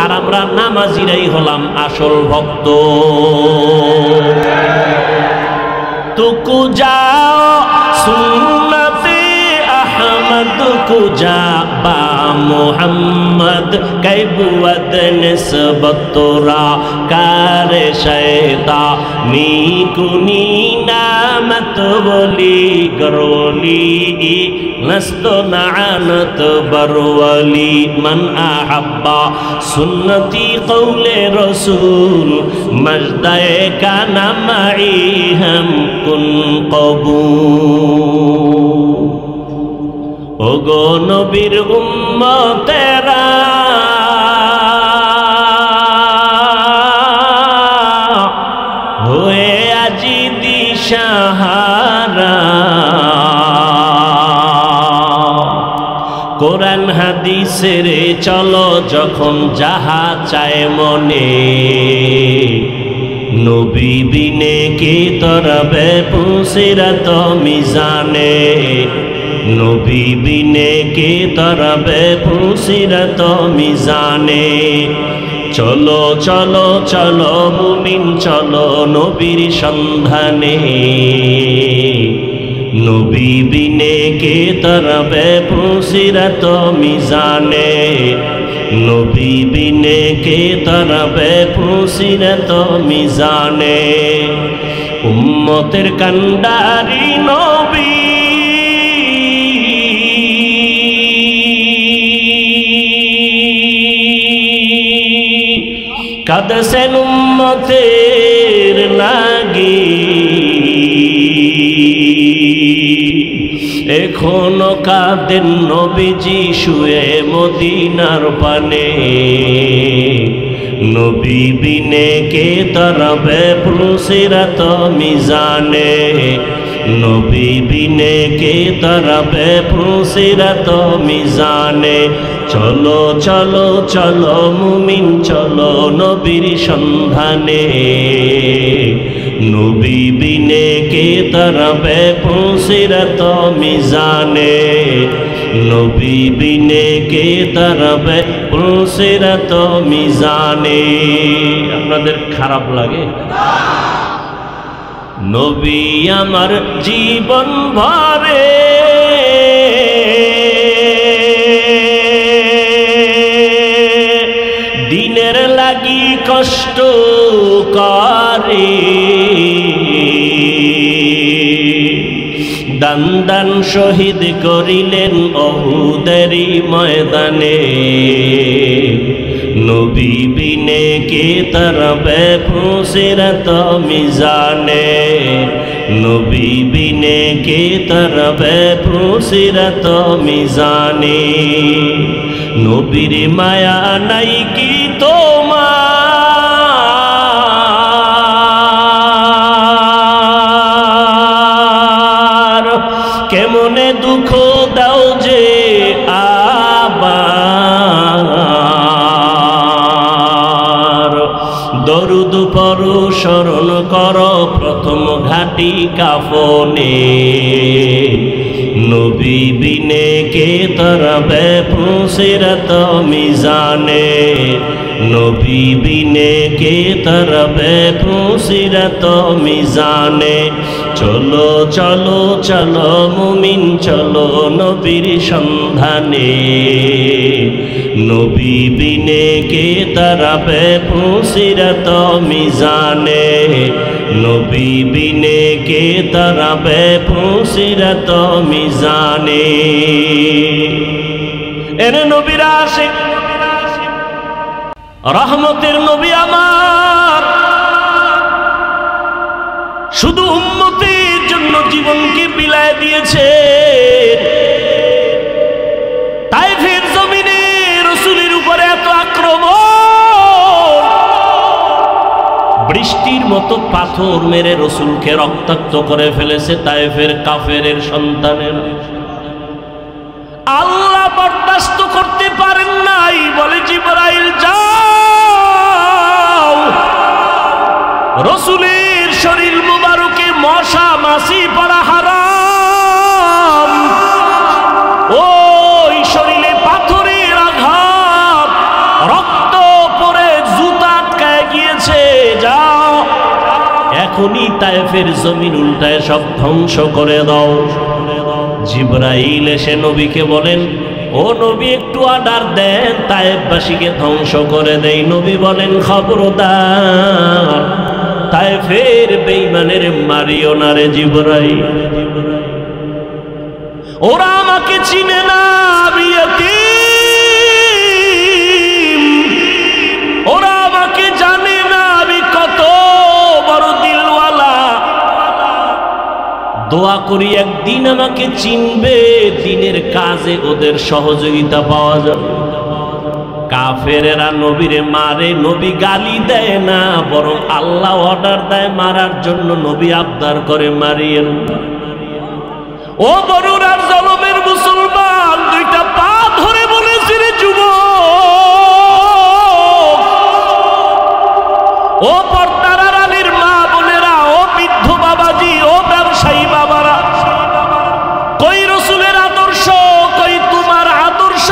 আর আমরা নামাজিরাই হলাম আসল ভক্ত। তুকু যাও সুন্নতে আহমদ কুজা বা মোহাম্মদ কৈবুয়দ নিসবত তোরা কারে শয়তা নিকুনি নামত বলি গরলি নস্ত নানত বরওয়ালি মান আহাব্বা সুন্নতি কৌলে রসুল মজদায়ে কানা মাই হাম কুন কবুল। ওগো নবীর উম্মতেরা, হয়ে আজি দিশাহারা, কোরআন হাদিসের চলো যখন যাহা চায় মনে, নবী বিনে কে তরবে পুসিরাত মিজানে, নবী বিনে কে তরবে পুসিরাত মিজানে। চলো চলো চলো মুমিন চলো নবীর সন্ধানে, নবী বিনে কে তরবে পুসিরত মিজানে, নবী বিনে কে তরবে পুসিরত মিজানে। উম্মতের কান্ডারি নবী কাঁদছেন উম্মতের লাগি, এখনো কাঁদেন নবীজি শুয়ে মদিনার পানে। নবী বিনে কে তরবে পুসিরত মিজানে, নবী বিনে কে তরবে পুসিরত মিজানে। চলো চলো চলো মুমিন চলো নবীর সন্ধানে, নবী বিনে কে তরবে পুসিরত মিজানে, নবী বিনে কে তরবে পুসিরত মিজানে। আপনাদের খারাপ লাগে? নবী আমার জীবন ভরে দিনের লাগি কষ্ট করে, দান দান শহীদ করিলেন উহুদেরই ময়দানে। নবী বিনে কে তরবে পুসিরত মিজানে, নবী বিনে কে তরবে পুসিরত মিজানে। নবীর মায়া নাই কি তোমার, কেমনে দুঃখ দাও যে আবার। দরুদ পড়ো স্মরণ করো প্রথম ঘাটি কাফনে, নবী বিনে কে তরবে পুসিরত মিজানে, নবী বিনে কে তরবে পুসিরত মিজানে। চলো চলো চলো মুমিন চলো নবীর সন্ধানে, নবী বিনে কে তরবে পুসিরত মিজানে, নবী বিনে কে তরবে পুসিরত মিজানে। এরে নবীর আশিক রহমতের নবী আমার শুধু উম্মতের জন্য জীবনকে বিলায় দিয়েছে। তায়েফের জমিনে রাসূলের উপরে এত আক্রমণ, বৃষ্টির মতো পাথর মেরে রাসূলকে রক্তাক্ত করে ফেলেছে তায়েফের কাফেরের সন্তানেরা। আল্লাহ বরদাস্ত করতে পারেন নাই, বলে জিবরাইল যাও, রাসূলের শরীর মুবারকে মশা মাছি পড়া হারাম, ওই শরীরে পাথরের আঘাত, রক্ত পড়ে জুতা আটকায় গিয়েছে, যাও এখনই তায়েফের জমিন উল্টায় সব ধ্বংস করে দাও। জিবরাইল এসে নবীকে বলেন, ও নবী একটু অর্ডার দেন তায়েফবাসীকে ধ্বংস করে দেই। নবী বলেন, খবরদার তায়েফের বেঈমানের মারিও না রে জিবরাইল, ওরা আমাকে চিনে না, আমি ইয়তীম, ওরা আমাকে জানে না আমি কত বড় দিলওয়ালা। দোয়া করি একদিন আমাকে চিনবে, দিনের কাজে ওদের সহযোগিতা পাওয়া যাবে। কাফেরেরা নবীরে মারে, নবী গালি দেয় না, বরং আল্লাহ অর্ডার দেয় মারার জন্য। নবী আবদার করে মারিয়েন। ও বরুরার জলমের মুসলমান, দুইটা পা ধরে বলেছি রে যুবক, ও পর্দার আড়ালের মা বোনেরা, ও বৃদ্ধ বাবাজি, ও ব্যবসায়ী বাবারা, কই রাসূলের আদর্শ, কই তোমার আদর্শ?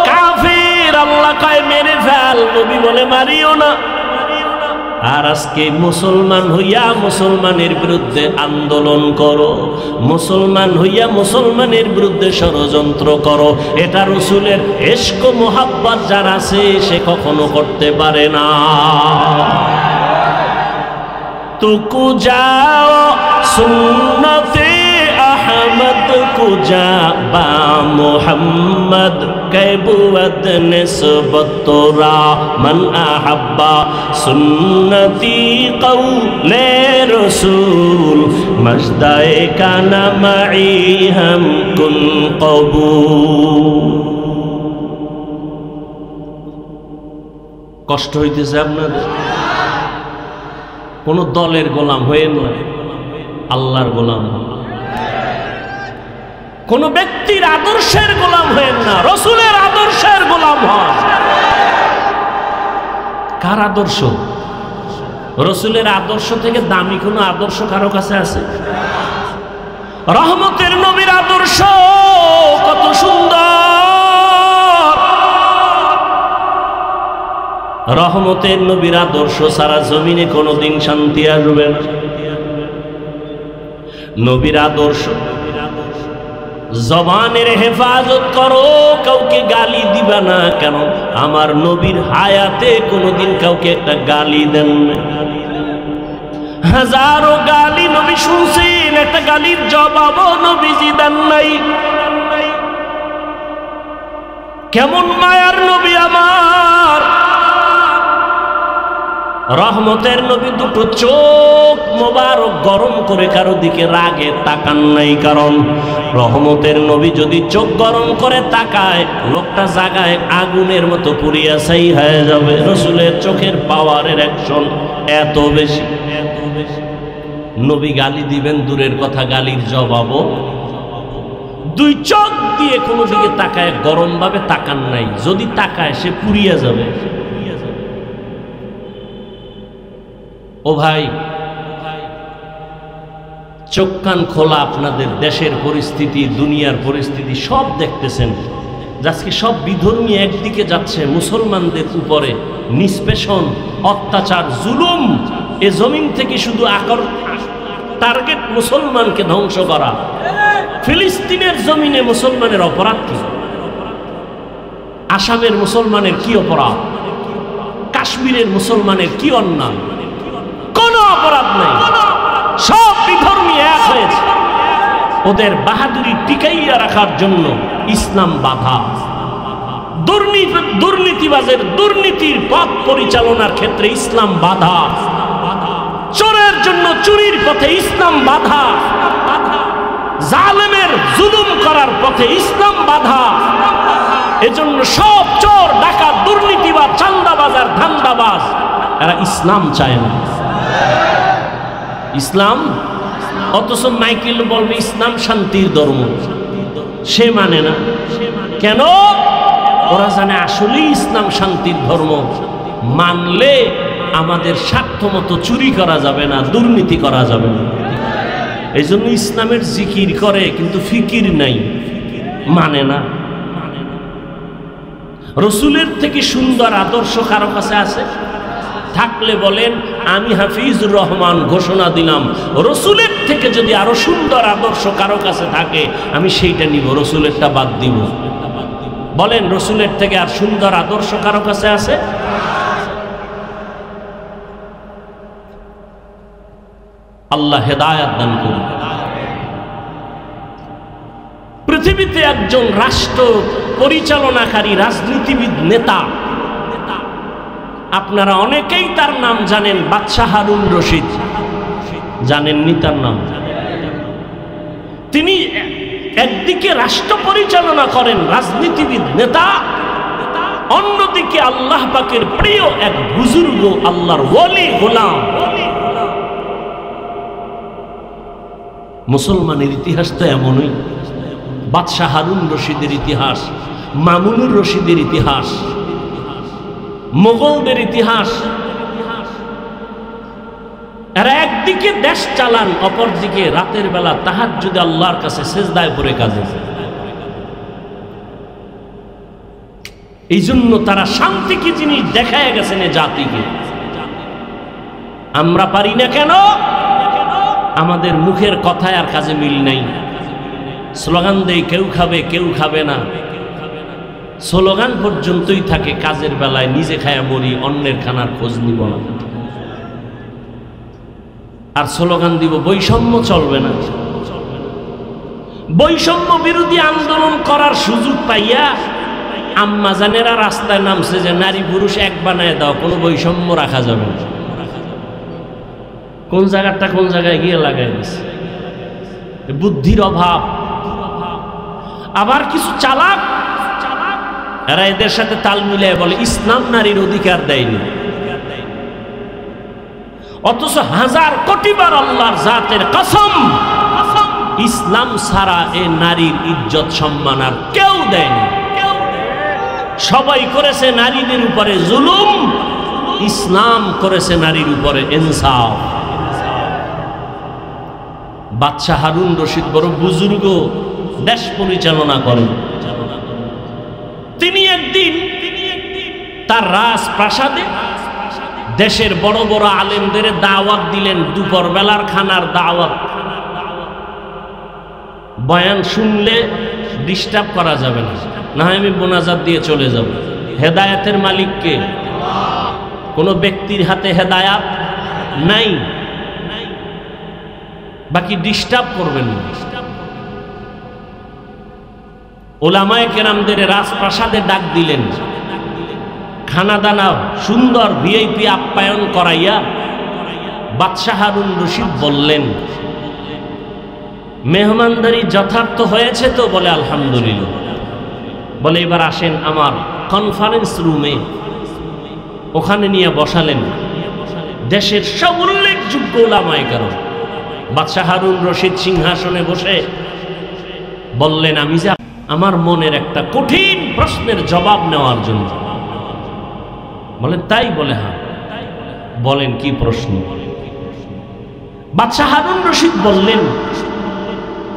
কাফের আল্লাহ কয় মেরে ফেল, নবী বলে মারিও না। আর আজকে মুসলমান হইয়া মুসলমানের বিরুদ্ধে আন্দোলন করো, মুসলমান হইয়া মুসলমানের বিরুদ্ধে ষড়যন্ত্র করো। এটা রসুলের ইশক মোহাব্বত যার আছে সে কখনো করতে পারে না। তুকু যাও সুন্নতে আহমদ কুজা বা মোহাম্মদ कैबुवत निस्बत तोरा मन अहब्बा सुन्नती कौले रसूल मजदाए काना माई हम कुन कबूल। কষ্ট হইতেছে আপনাদের? কোন দলের গোলাম হয়ে নয়, আল্লাহর গোলাম। কোন ব্যক্তির আদর্শের গোলাম হয়েন না, রসুলের আদর্শের গোলাম হন। কার আদর্শ? রসুলের আদর্শ থেকে দামি কোন আদর্শ কারো কাছে আছে? রহমতের নবীর আদর্শ কত সুন্দর! রহমতের নবীর আদর্শ সারা জমিনে কোনোদিন শান্তি আসবে না। নবীর আদর্শ জবানের হেফাজত করো, কাউকে গালি দিবা না। কেন? আমার নবীর হায়াতে কোনোদিন কাউকে একটা গালি দেন না। হাজারো গালি নবী শুনছেন, একটা গালির জবাবও নবীজি দেন নাই। কেমন মায়ার নবী আমার! রহমতের নবী দুটো চোখ মোবারক গরম করে কারো দিকে রাগে তাকান নাই। কারণ রহমতের নবী যদি চোখ গরম করে তাকায়, লোকটা জাগায় আগুনের মতো পুড়িয়া ছাই হয়ে যাবে। রসুলের চোখের পাওয়ারের অ্যাকশন এত বেশি। নবী গালি দিবেন দূরের কথা, গালির জবাবও দুই চোখ দিয়ে কোনো দিকে তাকায় গরম ভাবে তাকান নাই। যদি তাকায় সে পুড়িয়া যাবে। ও ভাই, চোখ কান খোলা, আপনাদের দেশের পরিস্থিতি, দুনিয়ার পরিস্থিতি সব দেখতেছেন। আজকে সব বিধর্মী একদিকে যাচ্ছে, মুসলমানদের উপরে নিষ্পেষণ, অত্যাচার, জুলুম। এ জমিন থেকে শুধু টার্গেট মুসলমানকে ধ্বংস করা। ফিলিস্তিনের জমিনে মুসলমানের অপরাধ কি? আসামের মুসলমানের কি অপরাধ? কাশ্মীরের মুসলমানের কি অন্যায়? কোনো অপরাধ নেই। সব বিধর্মী এক হয়েছে। ওদের বাহাদুরি টিকাইয়া রাখার জন্য ইসলাম বাধা। দুর্নীতিবাজের দুর্নীতির পথ পরিচালনার ক্ষেত্রে ইসলাম বাধা। চোরের জন্য চুরির পথে ইসলাম বাধা। জালেমের জুলুম করার পথে ইসলাম বাধা। এজন্য সব চোর, ডাকাত, দুর্নীতিবাজ, চাঁদাবাজ আর ধান্দাবাজ এরা ইসলাম চায় না। ইসলাম, অথচ মাইকেল বলবে ইসলাম শান্তির ধর্ম, সে মানে না। কেন? ওরা জানে আসলেই ইসলাম শান্তির ধর্ম। মানলে আমাদের স্বার্থ মতো চুরি করা যাবে না, দুর্নীতি করা যাবে না। এই জন্য ইসলামের জিকির করে কিন্তু ফিকির নাই, মানে না। রসুলের থেকে সুন্দর আদর্শ কারো কাছে আছে? থাকলে বলেন, আমি হাফিজুর রহমান ঘোষণা দিলাম, রসুলের থেকে যদি আরো সুন্দর আদর্শ কারো কাছে থাকে আমি সেইটা নিব, রসুলেরটা বাদ দিব। বলেন, রসুলের থেকে আর সুন্দর আদর্শ কারো কাছে আছে? আল্লাহ হেদায়াত দান করুন। পৃথিবীতে একজন রাষ্ট্র পরিচালনাকারী রাজনীতিবিদ, নেতা, আপনারা অনেকেই তার নাম জানেন, বাদশাহ হারুন রশিদ। জানেননি তার নাম? তিনি একদিকে রাষ্ট্র পরিচালনা করেন, রাজনীতিবিদ, নেতা, অন্যদিকে আল্লাহ পাকের প্রিয় এক বুজুর্গ, আল্লাহর ওলি, গোলাম। মুসলমানের ইতিহাস তো এমনই। বাদশাহ হারুন রশিদের ইতিহাস, মামুনুর রশিদের ইতিহাস, মোগলদের ইতিহাস। এরা একদিকে দেশ চালান, অপরদিকে রাতের বেলা তাহাজ্জুদে আল্লাহর কাছে সেজদায় পড়ে কাজে। এই জন্য তারা শান্তি কি জিনিস দেখায় গেছেন এ জাতিকে। আমরা পারি না কেন? আমাদের মুখের কথায় আর কাজে মিল নাই। স্লোগান দেই কেউ খাবে কেউ খাবে না, স্লোগান পর্যন্তই থাকে, কাজের বেলায় নিজে খায়া মরি, অন্যের খানার খোঁজ নিব না। আর স্লোগান দিব বৈষম্য চলবে না। বৈষম্য বিরোধী আন্দোলন করার সুযোগ পাইয়া আম্মা জানেরা রাস্তায় নামছে যে নারী পুরুষ এক বানায় দাও, কোনো বৈষম্য রাখা যাবে না। কোন জায়গাটা কোন জায়গায় গিয়ে লাগাই দিছে, বুদ্ধির অভাব। আবার কিছু চালাক এরা এদের সাথে তাল মিলিয়ে বলে ইসলাম নারীর অধিকার দেয়নি, অথচ হাজার কোটিবার আল্লাহর জাতের কসম ইসলাম ছাড়া এ নারীর ইজ্জত সম্মান আর কেউ দেয়নি। সবাই করেছে নারীদের উপরে জুলুম, ইসলাম করেছে নারীর উপরে ইনসাফ। বাদশাহ হারুন রশিদ বড় বুজুর্গ, দেশ পরিচালনা করেন। তিনি একদিন তার রাজপ্রাসাদে দেশের বড় বড় আলেমদের দাওয়াত দিলেন, দুপুর বেলার খানার দাওয়াত। বয়ান শুনলে ডিস্টার্ব করা যাবে না, না হয় আমি মোনাজাত দিয়ে চলে যাব। হেদায়েতের মালিককে, কোনো ব্যক্তির হাতে হেদায়াত নাই, বাকি ডিস্টার্ব করবেন না। ওলামায়ে কেরামদের রাজপ্রাসাদে ডাক দিলেন, খানা দানা সুন্দর ভিআইপি আপ্যায়ন করাইয়া বাদশাহ হারুন রশিদ বললেন, মেহমানদারি যথার্থ হয়েছে তো? বলে আলহামদুলিল্লাহ। বলে এবার আসেন আমার কনফারেন্স রুমে। ওখানে নিয়ে বসালেন দেশের সব উল্লেখযোগ্য ওলামায়ে কেরাম। বাদশাহ হারুন রশিদ সিংহাসনে বসে বললেন, আমি যে আমার মনের একটা কঠিন প্রশ্নের জবাব নেওয়ার জন্য। বলেন তাই? বলে হ্যাঁ। বলেন কি প্রশ্ন? বাদশাহ হারুন রশিদ বললেন,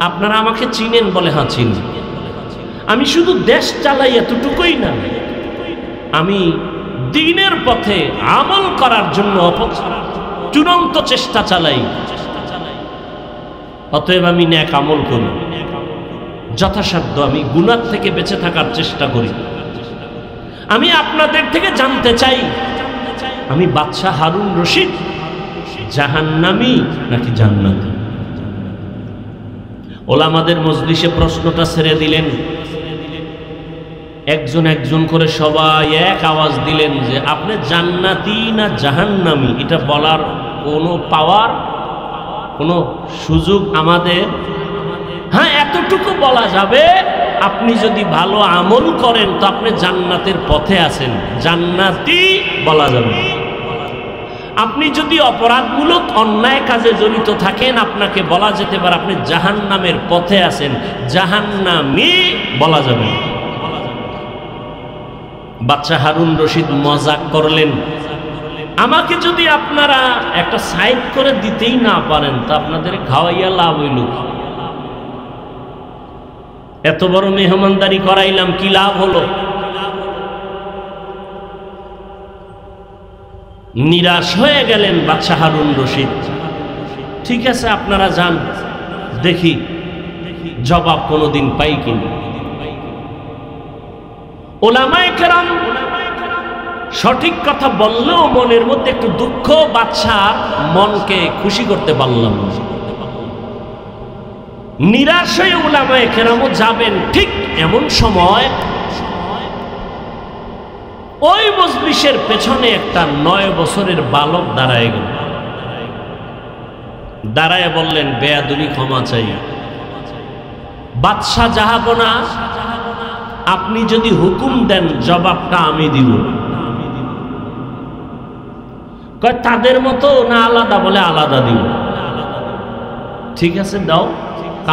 আপনারা আমাকে চিনেন? বলে হ্যাঁ চিনি। আমি শুধু দেশ চালাই এতটুকুই না, আমি দ্বীনের পথে আমল করার জন্য চূড়ান্ত চেষ্টা চালাই। অতএব আমি নেক আমল করি, যথাসাধ্য আমি গুনাহ থেকে বেঁচে থাকার চেষ্টা করি। আমি আপনাদের থেকে জানতে চাই, আমি বাদশাহ হারুন রশিদ জাহান্নামী নাকি জান্নাতি? ওলামাদের মজলিসে প্রশ্নটা ছেড়ে দিলেন। একজন একজন করে সবাই এক আওয়াজ দিলেন যে আপনি জান্নাতি না জাহান্নামী এটা বলার কোনো পাওয়ার, কোনো সুযোগ আমাদের? হ্যাঁ, এতটুকু বলা যাবে, আপনি যদি ভালো আমল করেন তো আপনি জান্নাতের পথে আছেন, জান্নাতি বলা যাবে। আপনি যদি অপরাধমূলক অন্যায় কাজে জড়িত থাকেন আপনাকে বলা যেতে পারে আপনি জাহান্নামের পথে আছেন, জাহান্নামী বলা যাবে। বাদশাহ হারুন রশিদ মজাক করলেন, আমাকে যদি আপনারা একটা সাইড করে দিতেই না পারেন তা আপনাদের খাওয়াইয়া লাভ হইল? এত বড় মেহমানদারি করাইলাম, কি লাভ হলো? নিরাশ হয়ে গেলেন বাদশাহ হারুন রশিদ। ঠিক আছে আপনারা যান, দেখি জবাব কোনোদিন পাই কিনা। ওলামায়ে কেরাম সঠিক কথা বললেও মনের মধ্যে একটু দুঃখ, বাদশাহ মনকে খুশি করতে পারলাম না। নিরাশ হয়ে উলামায়ে কেরামও যাবেন। ঠিক এমন সময় ওই মজলিসের পেছনে একটা 9 বছরের বালক দাঁড়ায় গেল। দাঁড়ায় বললেন, বেয়াদবি ক্ষমা চাই। বাদশাহ জাহাপনা, আপনি যদি হুকুম দেন জবাবটা আমি দিব। কয় তাদের মতো না আলাদা? বলে আলাদা দিব। ঠিক আছে দাও,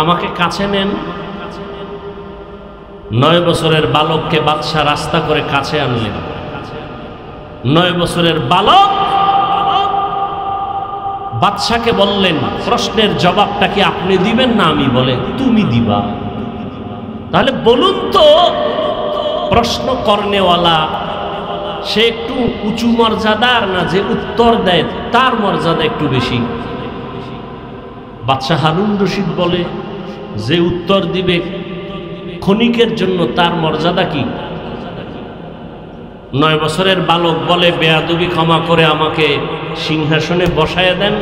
আমাকে কাছে নেন। 9 বছরের বালককে বাদশাহ রাস্তা করে কাছে আনলেন। 9 বছরের বালক বাদশাকে বললেন, প্রশ্নের জবাবটা কি আপনি দিবেন না আমি? বলে তুমি দিবা। তাহলে বলুন তো, প্রশ্ন করনেওয়ালা সে একটু উঁচু মর্যাদার, না যে উত্তর দেয় তার মর্যাদা একটু বেশি? বাদশাহ হারুন রশিদ বলে, যে উত্তর দিবে ক্ষণিকের জন্য তার মর্যাদা কি? 9 বছরের বালক বলে, বেয়াদবি ক্ষমা করে আমাকে সিংহাসনে বসায় দেন,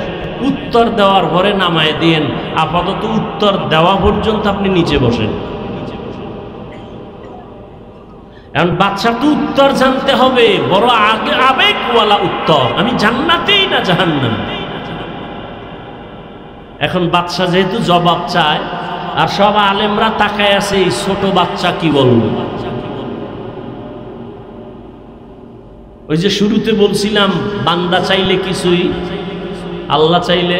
উত্তর দেওয়ার পরে নামায় দিয়েন, আপাতত উত্তর দেওয়া পর্যন্ত আপনি নিচে বসেন। এখন বাচ্চা তো উত্তর জানতে হবে, বড় আবেগওয়ালা উত্তর, আমি জান্নাতেই না জাহান্নাম। এখন বাচ্চা যেহেতু জবাব চায়, আর সব আলেমরা তাকায় আছে এই ছোট বাচ্চা কি বলবো। ওই যে শুরুতে বলছিলাম, বান্দা চাইলে কিছুই, আল্লাহ চাইলে।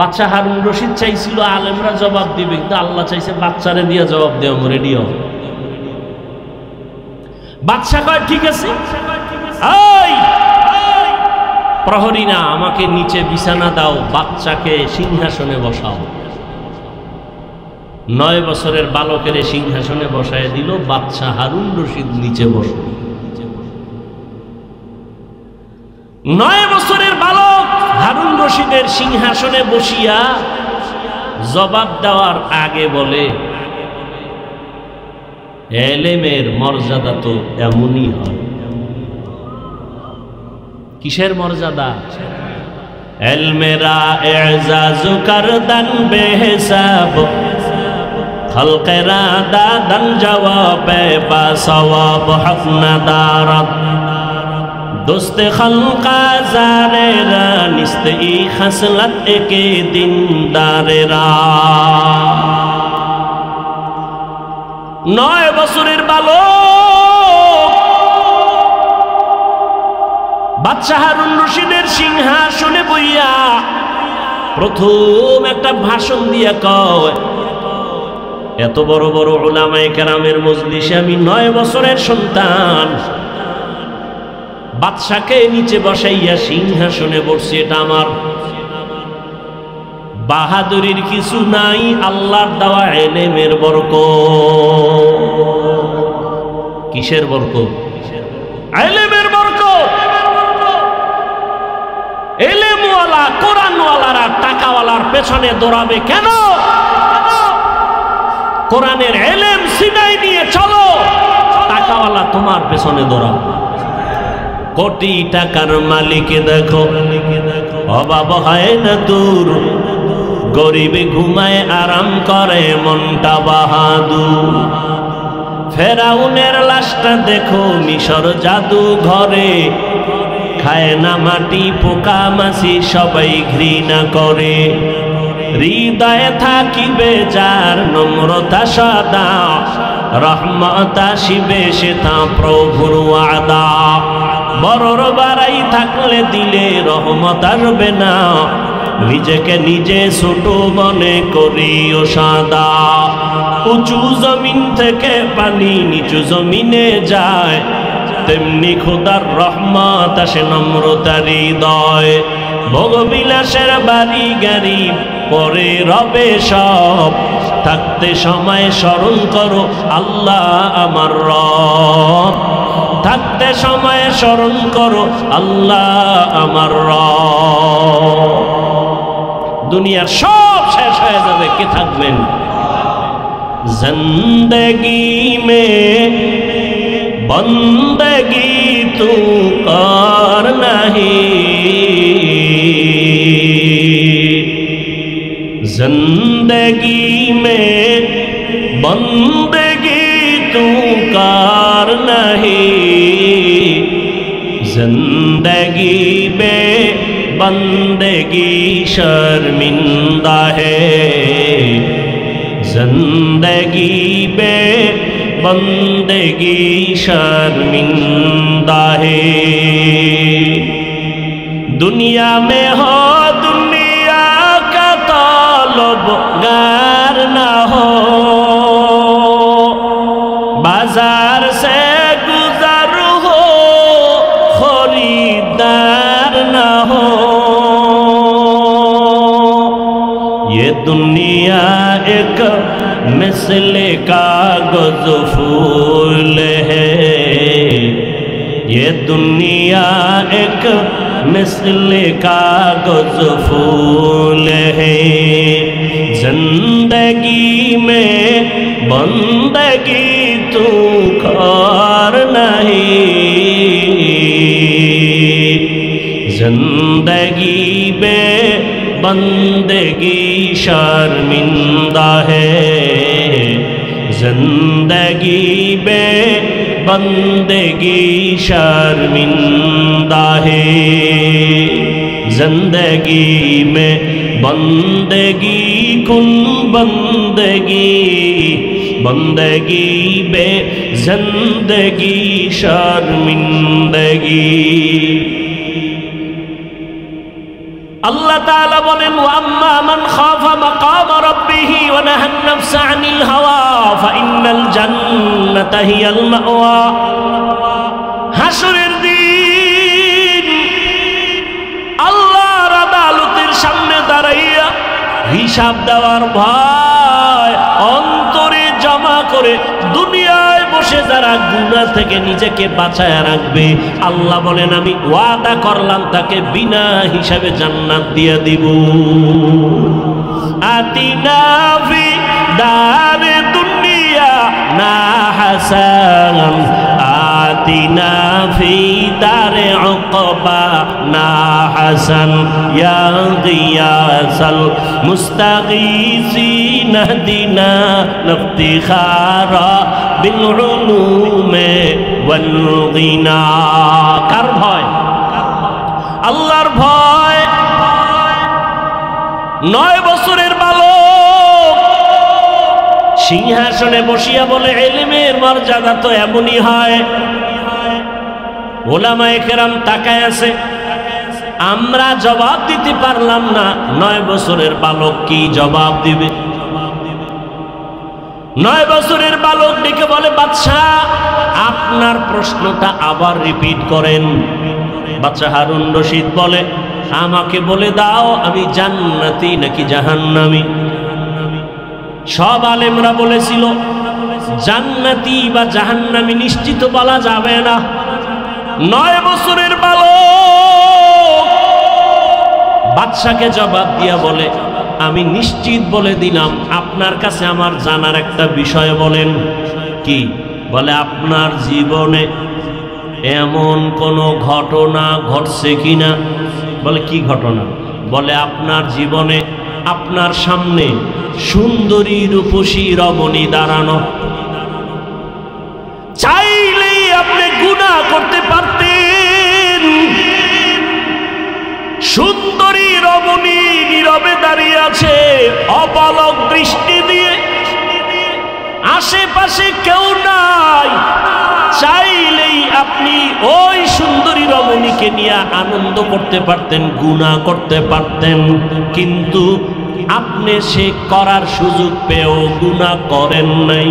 বাচ্চা হারুন রশিদ চাইছিল আলেমরা জবাব দিবে, কিন্তু আল্লাহ চাইছে বাচ্চারে দিয়ে জবাব দেওয়া, রেডি হও। বাদশা কয়, ঠিক আছে, প্রহরী না, আমাকে নিচে বিছানা দাও, বাচ্চাকে সিংহাসনে বসাও। 9 বছরের বালকের সিংহাসনে বসায় দিল, বাদশা হারুন রশিদ নিচে বসল। 9 বছরের বালক হারুন রশিদের সিংহাসনে বসিয়া জবাব দেওয়ার আগে বলে, এলেমের মর্যাদা তো এমনই হয়। কিসের মর্যাদা? এলমেরা এজাজু করদান বেহিসাব, খলকেরা দাদান জওয়াবে বা সওয়াব হক নাদারত, দোস্তে খলকা জারেরা নিস্তে ই খসলত একে দিনদারেরা। 9 বছরের বালক বাদশাহ হারুন রশিদের সিংহাসনে বইয়া প্রথম একটা ভাষণ দিয়া কয়, এত বড় বড় উলামায়ে কেরামের মজলিসে আমি 9 বছরের সন্তান, বাদশাকে নিচে বসাইয়া সিংহাসনে বসছি, এটা আমার বাহাদুরির কিছু নাই, আল্লাহর দেওয়া ইলমের বরকত। কিসের বরকত? ইলমের বরকত। ইলমওয়ালা কোরআনওয়ালারা টাকাওয়ালার পেছনে দৌড়াবে কেন? কোরআনের ইলম সিনাই নিয়ে চলো, টাকাওয়ালা তোমার পেছনে দৌড়াবে। কোটি টাকার মালিক দেখো, অভাব হয় না দূর, গরিবে ঘুমায় আরাম করে মনটা বাহাদুর। ফেরাউনের লাশটা দেখো মিশর জাদু ঘরে, খায় না মাটি পোকা মাছি সবাই ঘৃণা করে। হৃদয়ে থাকিবে যার নম্রতা সদা, রহমত আসিবে সে তা প্রভুর ওয়াদা। বড়র বাড়াই থাকলে দিলে রহমত আসবে না, নিজেকে নিজে ছোট মনে করিও সাদা। উঁচু জমিন থেকে পানি নিচু জমিনে যায়, তেমনি খোদার রহমত আসে নম্রতার হৃদয়। ভোগবিলাসের বাড়ি গাড়ি পরে রবে সব, থাকতে সময় স্মরণ করো আল্লাহ আমার রব। থাকতে সময় স্মরণ করো আল্লাহ আমার রব। দুনিয়ার সব শেষ হয়ে যাবে, কে থাকবেন? জিন্দগি মে বন্দগি তু কর নাহি, जिंदगी में बंदगी तू कार नहीं, जिंदगी में बंदगी शर्मिंदा है, जिंदगी में बंदगी शर्मिंदा है। दुनिया में हो गार ना हो, बाजार से गुजर हो, खरीदार ना हो। ये दुनिया एक मिसल कागज फूल है, ये दुनिया एक मिसल कागज फूल है, जिंदगी में बंदगी तू कर नहीं, जिंदगी में बंदगी शर्मिंदा है, जिंदगी में बंदगी शर्मिंदा है, जिंदगी में बंदगी कुन बंदगी, बंदगी बे जिंदगी शर्मिंदगी। अल्लाह ताला बोलेन वअम्मा मन खाफा मकाम रब्बिही व नहा नफ्स अनिल हवा फाइन्नल जन्नता हियल मावा। हाशरेर दिन আল্লাহর আদালতের সামনে দাঁড়াইয়া হিসাব দেওয়ার ভয় অন্তরে জমা করে দুনিয়ায় বসে যারা গুনাহ থেকে নিজেকে বাঁচায় রাখবে, আল্লাহ বলেন আমি ওয়াদা করলাম তাকে বিনা হিসাবে জান্নাত দিয়ে দিব। আতিনা ফি দারে দুনিয়া না হাসান, আতিনা ফি দারে উকবা না হাসান, ইয়া গিয়াসাল মুস্তাগীসিন হদিনা নফতিখারা বিল উলুমে ওয়াল গিনা। কার ভয়? আল্লাহর ভয়। 9 বছরের বালক সিংহাসনে বসিয়া বলে ইলমের মর্যাদা তো এমনই হয়। ওলামায়ে কেরাম তাকায় আছে, আমরা জবাব দিতে পারলাম না, 9 বছরের বালক কি জবাব দিবে? 9 বছরের বালক ডেকে বলে বাদশাহ আপনার প্রশ্নটা আবার রিপিট করেন। বাদশাহ হারুন রশিদ বলে আমাকে বলে দাও আমি জান্নাতি নাকি জাহান্নামী। সব আলেমরা বলেছিল জান্নাতি বা জাহান্নামী নিশ্চিত বলা যাবে না। 9 বছরের বালক বাদশাকে জবাব দিয়া বলে আমি নিশ্চিত বলে দিলাম, আপনার কাছে আমার জানার একটা বিষয় বলেন। কি? বলে আপনার জীবনে এমন কোন ঘটনা ঘটছে কিনা? বলে কি ঘটনা? বলে আপনার জীবনে আপনার সামনে সুন্দরী রূপসী রমণী দাঁড়ানো, চাইলেই আপনি গুনাহ করতে পারতেন। সুন্দরী রমণী নীরবে দাঁড়িয়ে আছে অপলক দৃষ্টি দিয়ে, আশেপাশে কেউ নাই, চাইলেই আপনি ওই সুন্দরী রমণীকে নিয়ে আনন্দ করতে পারতেন, গুনাহ করতে পারতেন, কিন্তু আপনি সে করার সুযোগ পেয়েও গুনাহ করেন নাই।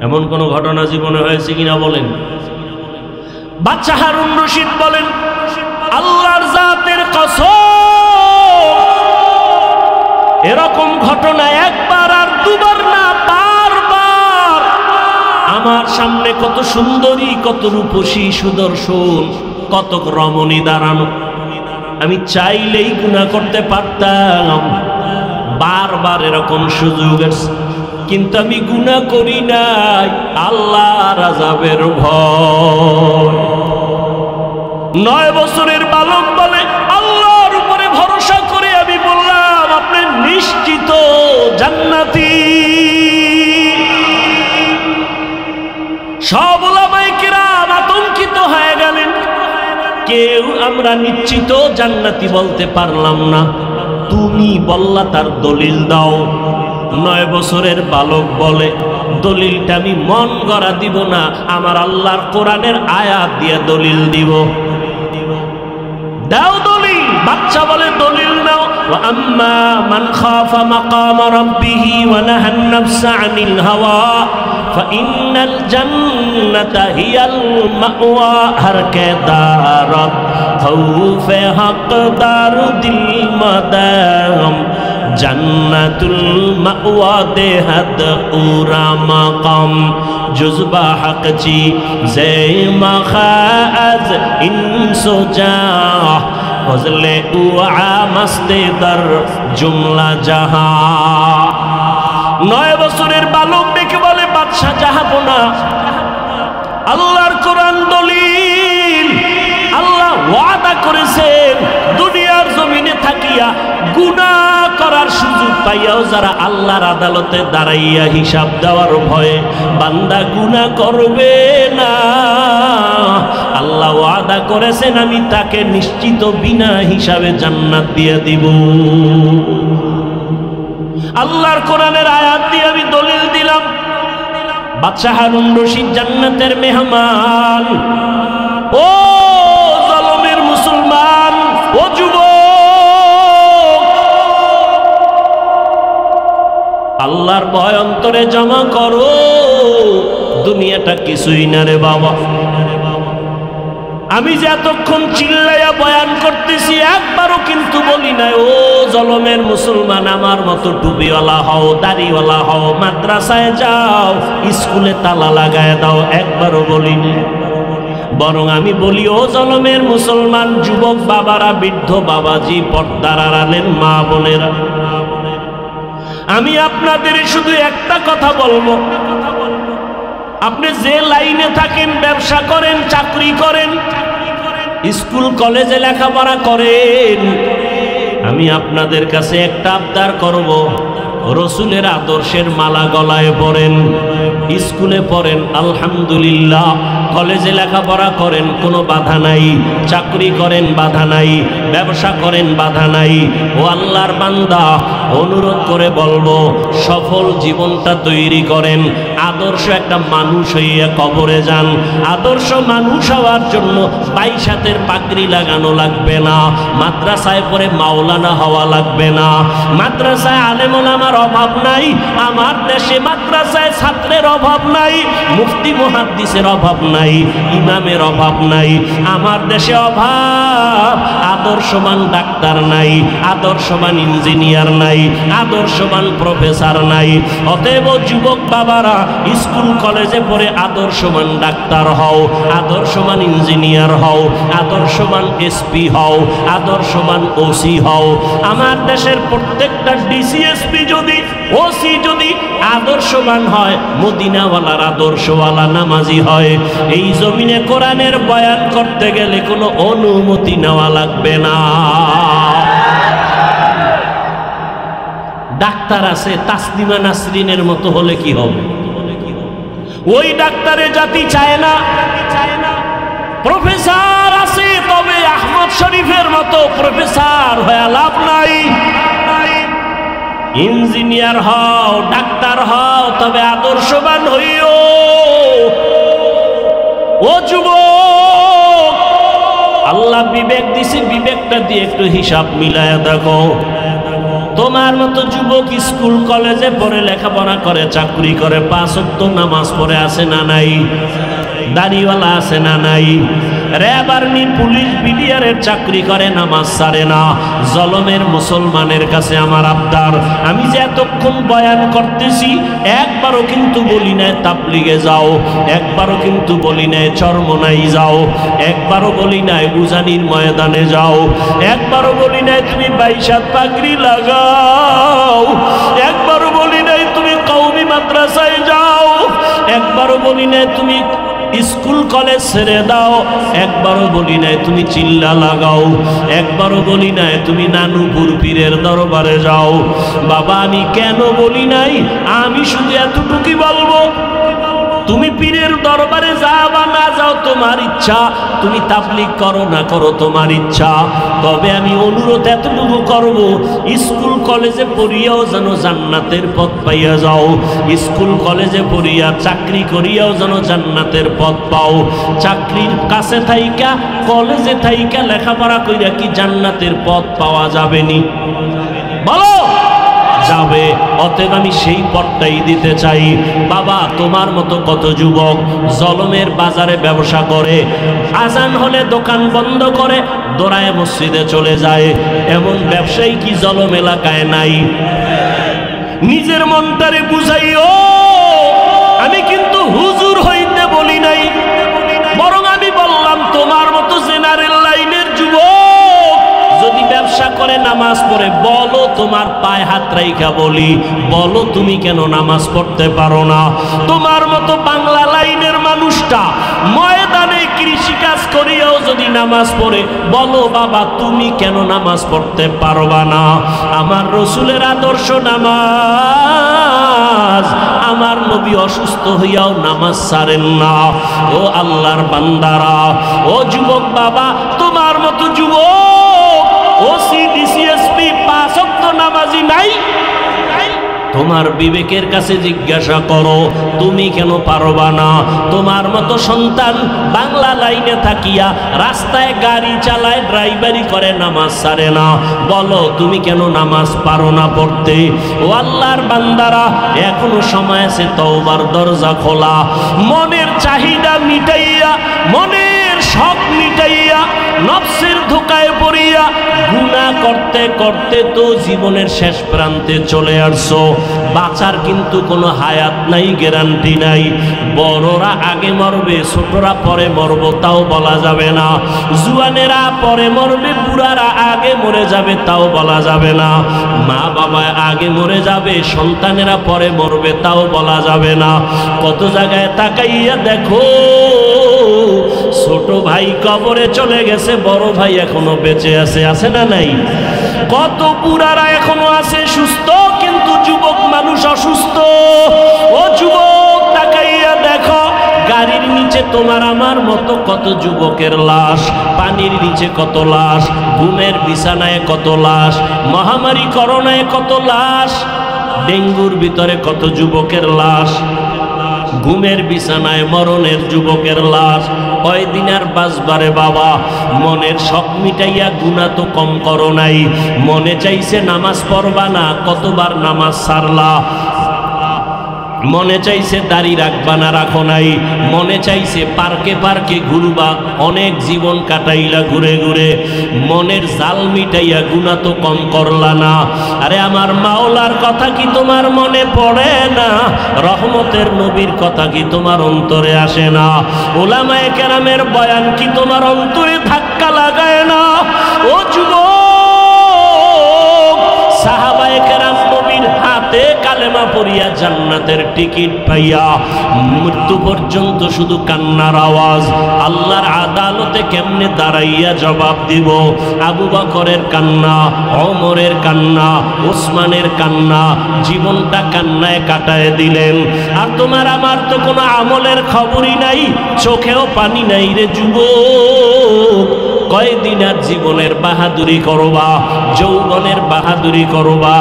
এমন কোন ঘটনা জীবনে হয়েছে কিনা বলেন? বাদশাহ হারুন রশিদ বলেন আল্লাহর জাতের কসম এরকম ঘটনা একবার আর দুবার না, বারবার আমার সামনে কত সুন্দরী, কত রূপসী, সুদর্শন, কত রমণী দাঁড়ানো, আমি চাইলেই গুনাহ করতে পারতাম। বারবার এরকম সুযোগ আছে, কিন্তু আমি গুনাহ করি নাই আল্লাহর আযাবের ভয়। 9 বছরের বালক বলে আল্লাহর উপরে ভরসা করে আমি বললাম আপনি নিশ্চিত জান্নাতি। সব উলামায়ে কিরাম আতঙ্কিত হয়ে গেলেন, কেউ আমরা নিশ্চিত জান্নাতি বলতে পারলাম না। তুমি বললা তার দলিল দাও। 9 বছরের বালক বলে দলিলটা আমি মন গড়া দিব না, আমার আল্লাহর কোরআনের আয়াত দিয়ে দলিল দিব। দাও দলিল। বাচ্চা বলে দলিল নাও। ওয়া আম্মা মান খাফা মাকাম রাব্বিহি ওয়া নাহান নাফসা আনিল হাওয়া ফাইন্নাল জান্নাতা হিয়াল মাওয়া। হর কে দারত খৌফে হকদার দিল মাদাম জান্নাতুল মাওয়া দেহাদ উরা মাকাম জুজবা হাকচি জে মাখাজ ইনসোজা ফজলে উআ মস্তে দর জুমলা জাহা। 9 বছরের বালক দেখে বলে বাদশা জাহাপনা, আল্লাহর কোরআন দলিল, আল্লাহ ওয়াদা করেছেন দুনিয়ার জমিনে থাকিয়া গুনাহ করার সুযোগ পাইয়াও যারা আল্লাহর আদালতে দাঁড়াইয়া হিসাব দেওয়ার ভয়ে বান্দা গুনাহ করবে না, আল্লাহ ওয়াদা করেছেন আমি তাকে নিশ্চিত বিনা হিসাবে জান্নাত দিয়ে দিব। আল্লাহর কোরআনের আয়াত দিয়ে আমি দলিল দিলাম। বাদশা হারুন রশিদ জান্নাতের মেহমান। ও জলমের মুসলমান, ও যুবক, আল্লাহর ভয় অন্তরে জমা করো। দুনিয়াটা কিছুই না রে বাবা। আমি যে এতক্ষণ চিল্লাইয়া বয়ান করতেছি একবারও কিন্তু বলি নাই ও জলমের মুসলমান আমার মতো টুপিওয়ালা হও, দাড়িওয়ালা হও, মাদ্রাসায় যাও, স্কুলে তালা লাগায় দাও, একবারও বলিনি। বরং আমি বলি ও জলমের মুসলমান যুবক বাবারা, বৃদ্ধ বাবাজি, পর্দার আড়ালের মা বোনেরা, আমি আপনাদের শুধু একটা কথা বলবো, আপনি যে লাইনে থাকেন, ব্যবসা করেন, চাকরি করেন, স্কুল কলেজে লেখাপড়া করেন, আমি আপনাদের কাছে একটা আবদার করব, রসুলের আদর্শের মালা গলায় পরেন, স্কুলে পড়েন আলহামদুলিল্লাহ, কলেজে লেখাপড়া করেন কোনো বাধা নাই, চাকরি করেন বাধা নাই, ব্যবসা করেন বাধা নাই। ও আল্লাহর বান্দা, অনুরোধ করে বলবো সফল জীবনটা তৈরি করেন, আদর্শ একটা মানুষ হইয়া কবরে যান। আদর্শ মানুষ হওয়ার জন্য 22 হাতের পাগড়ি লাগানো লাগবে না, মাদ্রাসায় পড়ে মাওলানা হওয়া লাগবে না, মাদ্রাসায় আলেম ওলামার অভাব নাই, আমার দেশে মাদ্রাসায় ছাত্রের অভাব নাই, মুফতি মুহাদ্দিসের অভাব নাই, ইমামের অভাব নাই, আমার দেশে অভাব আদর্শবান ডাক্তার নাই, আদর্শবান ইঞ্জিনিয়ার নাই, আদর্শবান প্রফেসর নাই। অতএব যুবক বাবারা, স্কুল কলেজে পড়ে আদর্শবান ডাক্তার হও, আদর্শবান ইঞ্জিনিয়ার হও, আদর্শবান এসপি হও, আদর্শবান ওসি হও। আমার দেশের প্রত্যেকটা ডিসিএসপি যদি, ওসি যদি আদর্শবান হয়, মদিনাওয়ালার আদর্শওয়ালা নামাজি হয়, এই জমিনে কোরআনের বয়ান করতে গেলে কোনো অনুমতি নেওয়া লাগবে না। ডাক্তার আছে তাসলিমা নাসরিনের মতো হলে কি হবে? ওই ডাক্তারের জাতি চায় না। প্রফেসর আছে, তবে আহমদ শরীফের মতো প্রফেসর হয়ে লাভ নাই। ইঞ্জিনিয়ার হও, ডাক্তার হও, তবে আদর্শবান হইও। ও যুবক, আল্লাহ বিবেক দিছে, বিবেকটা দিয়ে একটু হিসাব মিলায়া দেখো। তোমার মতো যুবক স্কুল কলেজে পড়ে লেখাপড়া করে, চাকরি করে, 5 ওয়াক্ত নামাজ পড়ে আছে না নাই? দাড়িওয়ালা আছে না নাই? র্যাব আর্মি পুলিশ বিডিআরের চাকরি করে, নামাজ ছাড়ে না। জলমের মুসলমানের কাছে আমার আবদার, আমি যে এতক্ষণ বয়ান করতেছি একবারও কিন্তু বলি নাই তাবলিগে যাও, একবারও কিন্তু বলি নাই চরমনাই যাও, একবারও বলি নাই উজানির ময়দানে যাও, একবারও বলি নাই তুমি 22 হাত পাগড়ি লাগাও, একবারও বলি নাই তুমি কওমি মাদ্রাসায় যাও, একবারও বলি নাই তুমি স্কুল কলেজ ছেড়ে দাও, একবারও বলি নাই তুমি চিল্লা লাগাও, একবারও বলি নাই তুমি নানুপুর পীরের দরবারে যাও। বাবা, আমি কেন বলি নাই? আমি শুধু এতটুকুই বলবো, তুমি পীরের দরবারে যাও বা না যাও তোমার ইচ্ছা, তুমি তাবলীগ করো না করো তোমার ইচ্ছা, তবে আমি অনুরোধ এতটুকু করব, স্কুল কলেজে পড়িয়াও যেন জান্নাতের পথ পাইয়া যাও, স্কুল কলেজে পড়িয়া চাকরি করিয়াও যেন জান্নাতের পথ পাও। চাকরির কাছে থাইকা, কলেজে থাইকা লেখাপড়া কইরা কি জান্নাতের পথ পাওয়া যাবে নি? বলো, যাবে। অতএব আমি সেই পথটাই দিতে চাই। বাবা, তোমার মতো কত যুবক জলমের বাজারে ব্যবসা করে, আজান হলে দোকান বন্ধ করে দৌড়ায় মসজিদে চলে যায়, এমন ব্যবসায়ী কি জলম এলাকায় নাই? নিজের মনটারে বুঝাইও, আমি কিন্তু হুজুর নামাজ পড়ে, বলো তোমার পায়ে হাত রাইখা বলি, বলো তুমি কেন নামাজ পড়তে পারো না? তোমার মতো বাংলা লাইনের মানুষটা ময়দানে কৃষিকাজ করিয়াও যদি নামাজ পড়ে, বলো বাবা তুমি কেন নামাজ পড়তে পারবা না? আমার রসুলের আদর্শ নামাজ, আমার নবী অসুস্থ হইয়াও নামাজ ছাড়েন না। ও আল্লাহর বান্দারা, ও যুবক বাবা, তোমার মতো যুবক ওসিডিসিএসপি 5 ওয়াক্ত নামাজি নাই? তোমার বিবেকের কাছে জিজ্ঞাসা করো, তুমি কেন পারবা না? তোমার মতো সন্তান বাংলা লাইনে থাকিয়া রাস্তায় গাড়ি চালায়, ড্রাইভারি করে, নামাজ ছাড়ে না, বলো তুমি কেন নামাজ পারো না পড়তে? ও আল্লাহর বান্দারা, এখনো সময় আছে, তওবার দরজা খোলা। মনের চাহিদা মিটাইয়া, মনের শখ মিটাইয়া, নফসের ধোকায় পড়িয়া গুনাহ করতে করতে তো জীবনের শেষ প্রান্তে চলে আসছো। বাঁচার কিন্তু কোনো হায়াত নাই, গ্যারান্টি নাই। বড়রা আগে মরবে, ছোটরা পরে মরবো তাও বলা যাবে না। জুয়ানেরা পরে মরবে, বুড়ারা আগে মরে যাবে তাও বলা যাবে না। মা বাবা আগে মরে যাবে, সন্তানেরা পরে মরবে তাও বলা যাবে না। কত জায়গায় তাকাইয়া দেখো, ছোট ভাই কবরে চলে গেছে, বড় ভাই এখনো বেঁচে আছে, আছে না নাই? কত বুড়ারা এখনো আছে সুস্থ, কিন্তু যুবক মানুষ অসুস্থ। ও যুবক, তাকাইয়া দেখো, গাড়ির নিচে তোমার আমার মতো কত যুবকের লাশ, পানির নিচে কত লাশ, ঘুমের বিছানায় কত লাশ, মহামারী করোনায় কত লাশ, ডেঙ্গুর ভিতরে কত যুবকের লাশ, ঘুমের বিছানায় মরণের যুবকের লাশ। কয়দিন আর বাঁচবারে বাবা? মনের শখ মিটাইয়া গুনাহ তো কম করো নাই। মনে চাইছে নামাজ পড়বা না, কতবার নামাজ ছাড়লা। মনে চাইছে দাড়ি রাখবা না, রাখো নাই। মনে চাইছে পার্কে পার্কে ঘুরবা, অনেক জীবন কাটাইলা ঘুরে ঘুরে। মনের জাল মিটাইয়া গুনাহ তো কম করলা না। আরে আমার মাওলার কথা কি তোমার মনে পড়ে না? রহমতের নবীর কথা কি তোমার অন্তরে আসে না? উলামায়ে কেরামের বয়ান কি তোমার অন্তরে ধাক্কা লাগায় না? ও যুবক, সাহাবায়ে কেরাম নবীর হাতে কালেমা পড়িয়া জান্নাতের টিকিট পাইয়া মৃত্যু পর্যন্ত শুধু কান্নার আওয়াজ। আল্লাহর আদালতে কেমনে দাঁড়াইয়া জবাব দিব? আবু বকরের কান্না, ওমরের কান্না, ওসমানের কান্না, জীবনটা কান্নায় কাটায় দিলেন। আর তোমার আমার তো কোনো আমলের খবরই নাই, চোখেও পানি নাই রে যুবক। কয়দিন আর জীবনের বাহাদুরি করবা, যৌবনের বাহাদুরি করবা?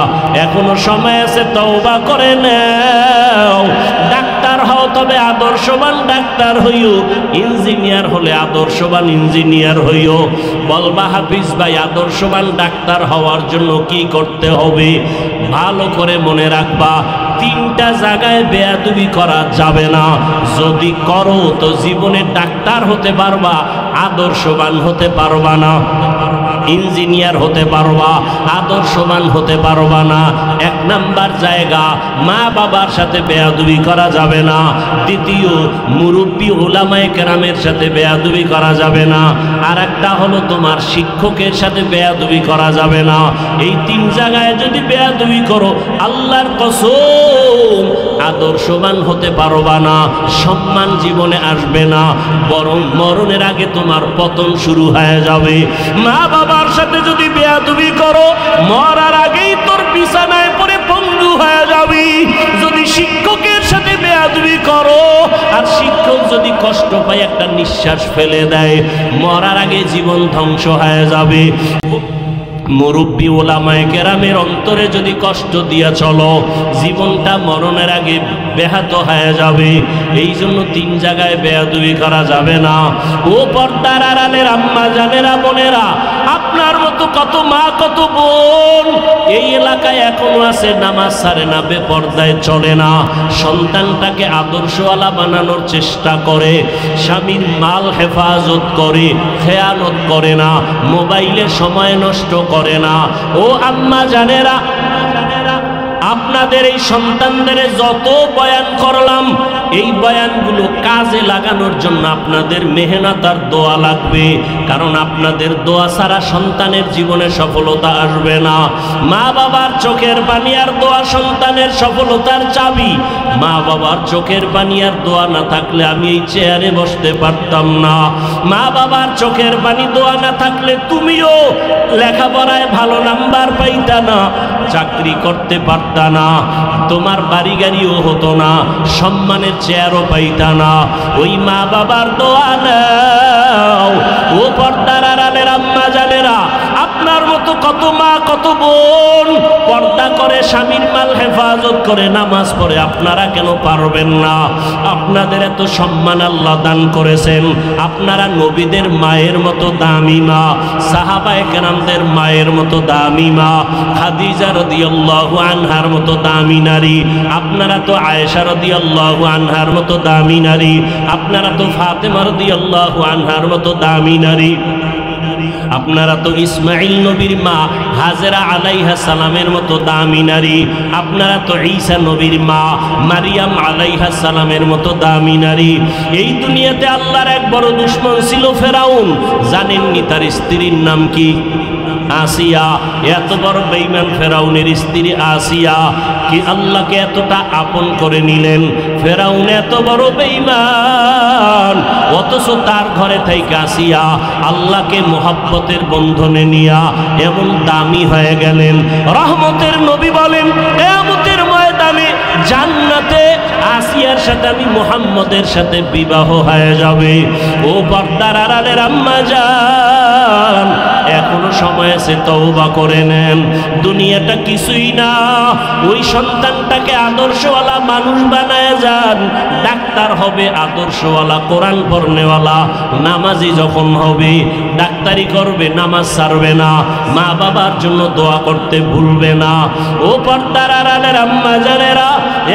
এখনো সময় আছে, তওবা করে নাও। ডাক্তার হও, তবে আদর্শবান ডাক্তার হইও। ইঞ্জিনিয়ার হলে আদর্শবান ইঞ্জিনিয়ার হইও। বলবা হাফিজ ভাই, আদর্শবান ডাক্তার হওয়ার জন্য কি করতে হবে? ভালো করে মনে রাখবা, 3টা জায়গায় বেয়াদবি করা যাবে না। যদি করো তো জীবনে ডাক্তার হতে পারবা, আদর্শবান হতে পারবা না। ইঞ্জিনিয়ার হতে পারবা, আদর্শবান হতে পারবা না। 1 নাম্বার জায়গা, মা বাবার সাথে বেয়াদবি করা যাবে না। দ্বিতীয়, মুরব্বী উলামায়ে কেরামের সাথে বেয়াদবি করা যাবে না। আর একটা হলো তোমার শিক্ষকের সাথে বেয়াদবি করা যাবে না। এই 3 জায়গায় যদি বেয়াদবি করো, আল্লাহর কসম আদর্শবান হতে পারবা না, সম্মান জীবনে আসবে না, বরং মরণের আগে তোমার পতন শুরু হয়ে যাবে। মা বাবার সাথে যদি বেয়াদবি করো, মরার আগেই তোর বিছানায় পড়ে পঙ্গু হয়ে যাবি। যদি শিক্ষকের সাথে বেয়াদবি করো, আর শিক্ষক যদি কষ্ট পায়, একটা নিঃশ্বাস ফেলে দেয়, মরার আগে জীবন ধ্বংস হয়ে যাবে। মুরব্বী ওলামায়ে কেরামের অন্তরে যদি কষ্ট দিয়া চলো, জীবনটা মরণের আগে ব্যাহত হয়ে যাবে। এই জন্য 3 জায়গায় বেয়াদবি করা যাবে না। ও পর্দার আড়ালের আম্মা জানেরা, বোনেরা, আপনার মতো কত মা, কত বোন এই এলাকায় এখনো আছে, নামাজ ছাড়ে না, বেপর্দায় চলে না, সন্তানটাকে আদর্শওয়ালা বানানোর চেষ্টা করে, স্বামীর মাল হেফাজত করে, খেয়ানত করে না, মোবাইলে সময় নষ্ট করে না। ও আম্মা জানেরা, আপনাদের এই সন্তানদের যত বয়ান করলাম, এই বয়ানগুলো কাজে লাগানোর জন্য আপনাদের মেহনত আর দোয়া লাগবে, কারণ আপনাদের দোয়া ছাড়া সন্তানের জীবনে সফলতা আসবে না। মা বাবার চোখের পানি আর দোয়া সন্তানের সফলতার চাবি। মা বাবার চোখের পানি আর দোয়া না থাকলে আমি এই চেয়ারে বসতে পারতাম না। মা বাবার চোখের পানি দোয়া না থাকলে তুমিও লেখাপড়ায় ভালো নাম্বার পাইতা না, চাকরি করতে পারতা না, তোমার বাড়ি গাড়িও হতো না, সম্মানের চেয়ারও পাইতা না। ওই মা বাবার দোয়া নাও। ও পর্দার আড়ালের আম্মা জানেরা, আপনার মতো কত মা কত বোন পর্দা করে স্বামীর মাল হেফাজত করে নামাজ পড়ে, আপনারা কেন পারবেন না? আপনাদের এত সম্মান আল্লাহ দান করেছেন, আপনারা নবীদের মায়ের মতো দামি মা, সাহাবায়ে কেরামদের মায়ের মতো দামি মা, খাদিজা রাদিয়াল্লাহু আনহার মতো দামি নারী, আপনারা তো আয়েশা রাদিয়াল্লাহু আনহার মতো দামি নারী, আপনারা তো ফাতেমা রাদিয়াল্লাহু আনহার মতো দামি নারী, আপনারা তো ইসমাইল নবীর মা হাজেরা আলাইহা সালামের মতো দামি নারী, আপনারা তো ঈসা নবীর মা মারিয়াম আলাইহা সালামের মতো দামি নারী। এই দুনিয়াতে আল্লাহর এক বড় দুশমন ছিল ফেরাউন। জানেননি তার স্ত্রীর নাম কি? আসিয়া। এত বড় বেঈমান ফেরাউনের স্ত্রী আসিয়া কি আল্লাহকে এতটা আপন করে নিলেন। ফেরাউন এত বড় বেঈমান, অথচ তার ঘরে থেকে আসিয়া আল্লাহকে মোহাব্বতের বন্ধনে নিয়া এমন দামি হয়ে গেলেন। রহমতের নবী বলেন, কিয়ামতের ময়দানে জান্নাতে আসিয়ার সাথে আমি মুহাম্মদের সাথে বিবাহ হয়ে যাবে। ও পর্দার আড়ালের আম্মা জান, এখনো সময় আছে, তওবা করে নেন। দুনিয়াটা কিছুই না। ওই সন্তানটাকে আদর্শওয়ালা মানুষ বানায় যান। ডাক্তার হবে আদর্শওয়ালা, কোরআন পড়নেওয়ালা, নামাজি যখন হবে ডাক্তারি করবে, নামাজ ছাড়বে না, মা বাবার জন্য দোয়া করতে ভুলবে না। ও পর্দার আড়ালের আম্মা জানেরা,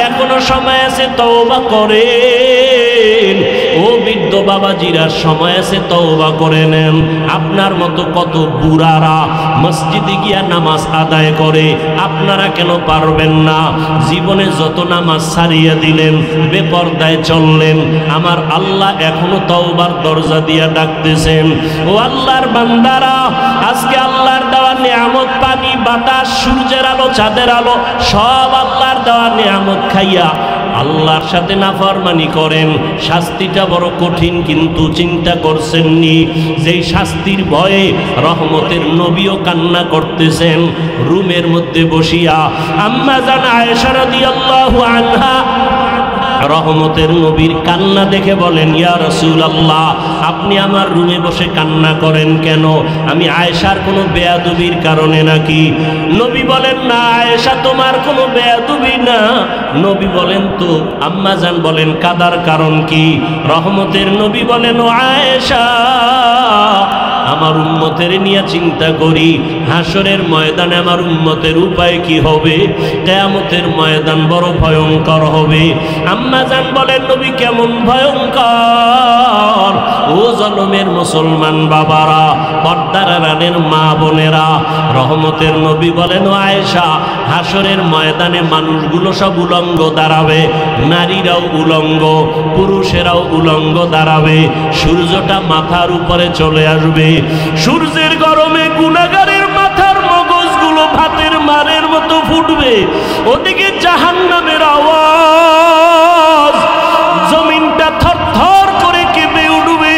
এখনো সময় আছে, তওবা করেন। ও বৃদ্ধ বাবাজিরা, সময় আছে, তওবা করে নেন। আপনার মতো কত বুড়ারা মসজিদে গিয়া নামাজ আদায় করে, আপনারা কেন পারবেন না? জীবনে যত নামাজ ছাড়িয়ে দিলেন, বেপরদায় চললেন, আমার আল্লাহ এখনো তওবার দরজা দিয়া ডাকতেছেন। ও আল্লাহর বান্দারা, আজকে আল্লাহর দেওয়া নিয়ামত, পানি, বাতাস, সূর্যের আলো, চাঁদের আলো, সব আল্লাহর দেওয়া নিয়ামত খাইয়া আল্লাহর সাথে নাফরমানি করেন। শাস্তিটা বড় কঠিন, কিন্তু চিন্তা করছেননি যেই শাস্তির ভয়ে রহমতের নবীও কান্না করতেছেন রুমের মধ্যে বসিয়া। আম্মা জান আয়েশা রাদিয়াল্লাহু আনহা রহমতের নবীর কান্না দেখে বলেন, ইয়া রাসূলুল্লাহ, আপনি আমার রুমে বসে কান্না করেন কেন? আমি আয়েশার কোনো বেয়াদবির কারণে নাকি? নবী বলেন, না আয়েশা, তোমার কোনো বেয়াদবি না। নবী বলেন, তো আম্মা জান বলেন, কাদার কারণ কি? রহমতের নবী বলেন, ও আয়েশা, আমার উম্মতের নিয়ে চিন্তা করি, হাসরের ময়দানে আমার উম্মতের উপায় কি হবে? কিয়ামতের ময়দান বড় ভয়ঙ্কর হবে। আম্মা জান বলেন, নবী কেমন ভয়ঙ্কর? ও জনমের মুসলমান বাবারা, পর্দার আড়ালের মা বোনেরা, রহমতের নবী বলেন, ও আয়েশা, হাসরের ময়দানে মানুষগুলো সব উলঙ্গ দাঁড়াবে, নারীরাও উলঙ্গ, পুরুষেরাও উলঙ্গ দাঁড়াবে। সূর্যটা মাথার উপরে চলে আসবে। সূর্যের গরমে গুনাহগারের মাথার মগজগুলো ভাতের মারের মতো ফুটবে। ওদিকে জাহান্নামের আওয়াজ, জমিনটা থরথর করে কেঁপে উঠবে।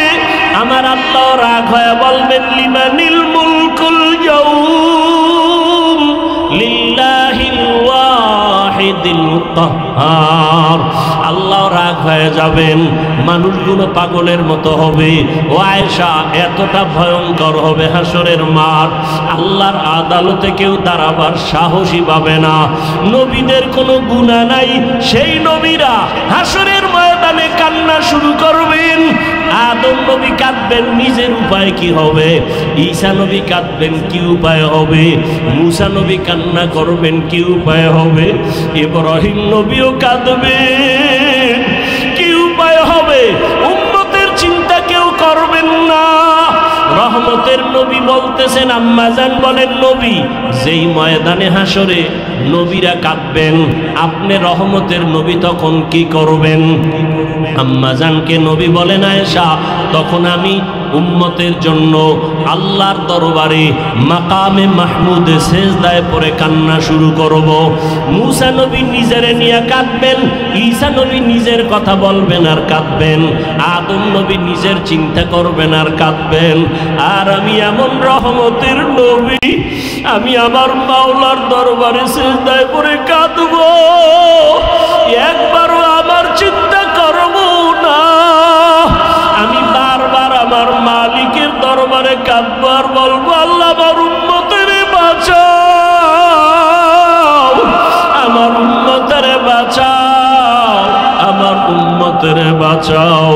আমার আল্লাহ রাগ হয়ে বলবেন, লিমানিল মুলকুল ইয়াউম লিল্লাহিল ওয়াহিদিল কাহ্হার। আল্লাহ রাগ হয়ে যাবেন, মানুষগুলো পাগলের মতো হবে। ও আয়েশা, এতটা ভয়ঙ্কর হবে হাসরের মাঠ, আল্লাহর আদালতে কেউ দাঁড়াবার সাহসই পাবে না। নবীদের কোনো গুনাহ নাই, সেই নবীরা হাসরের ময়দানে কান্না শুরু করবেন। আদম নবী কাঁদবেন, নিজের উপায় কি হবে? ঈসা নবী কাঁদবেন, কি উপায় হবে? মুসা নবী কান্না করবেন, কি উপায় হবে? ইব্রাহিম নবীও কাঁদবেন, কি উপায় হবে? উম্মতের চিন্তা কেউ করবেন না। রহমতের নবী বলতেছেন, আম্মাজান বলেন, নবী যেই ময়দানে হাসরে নবীরা কাঁদবেন, আপনি রহমতের নবী তখন কি করবেন? আম্মাজানকে নবী বলেন, আয়েশা তখন আমি উম্মতের জন্য আল্লাহর দরবারে মাকামে মাহমুদে সেজদায় পড়ে কান্না শুরু করব। মুসা নবী নিজেরে নিয়ে কাঁদবেন, ঈসা নবী নিজের কথা বলবেন আর কাঁদবেন, আদম নবী নিজের চিন্তা করবেন আর কাঁদবেন। আর আমি এমন রহমতের নবী, আমি আমার মাওলার দরবারে সেজদায় পড়ে কাঁদব, একবারও আমার চিন্তা করব না। আমি বারবার আমার মালিকের দরবারে কাঁদব আর বলবো, আল্লাহ আমার উম্মতের বাঁচাও, আমার উম্মতের বাঁচাও, আমার উম্মতের বাঁচাও।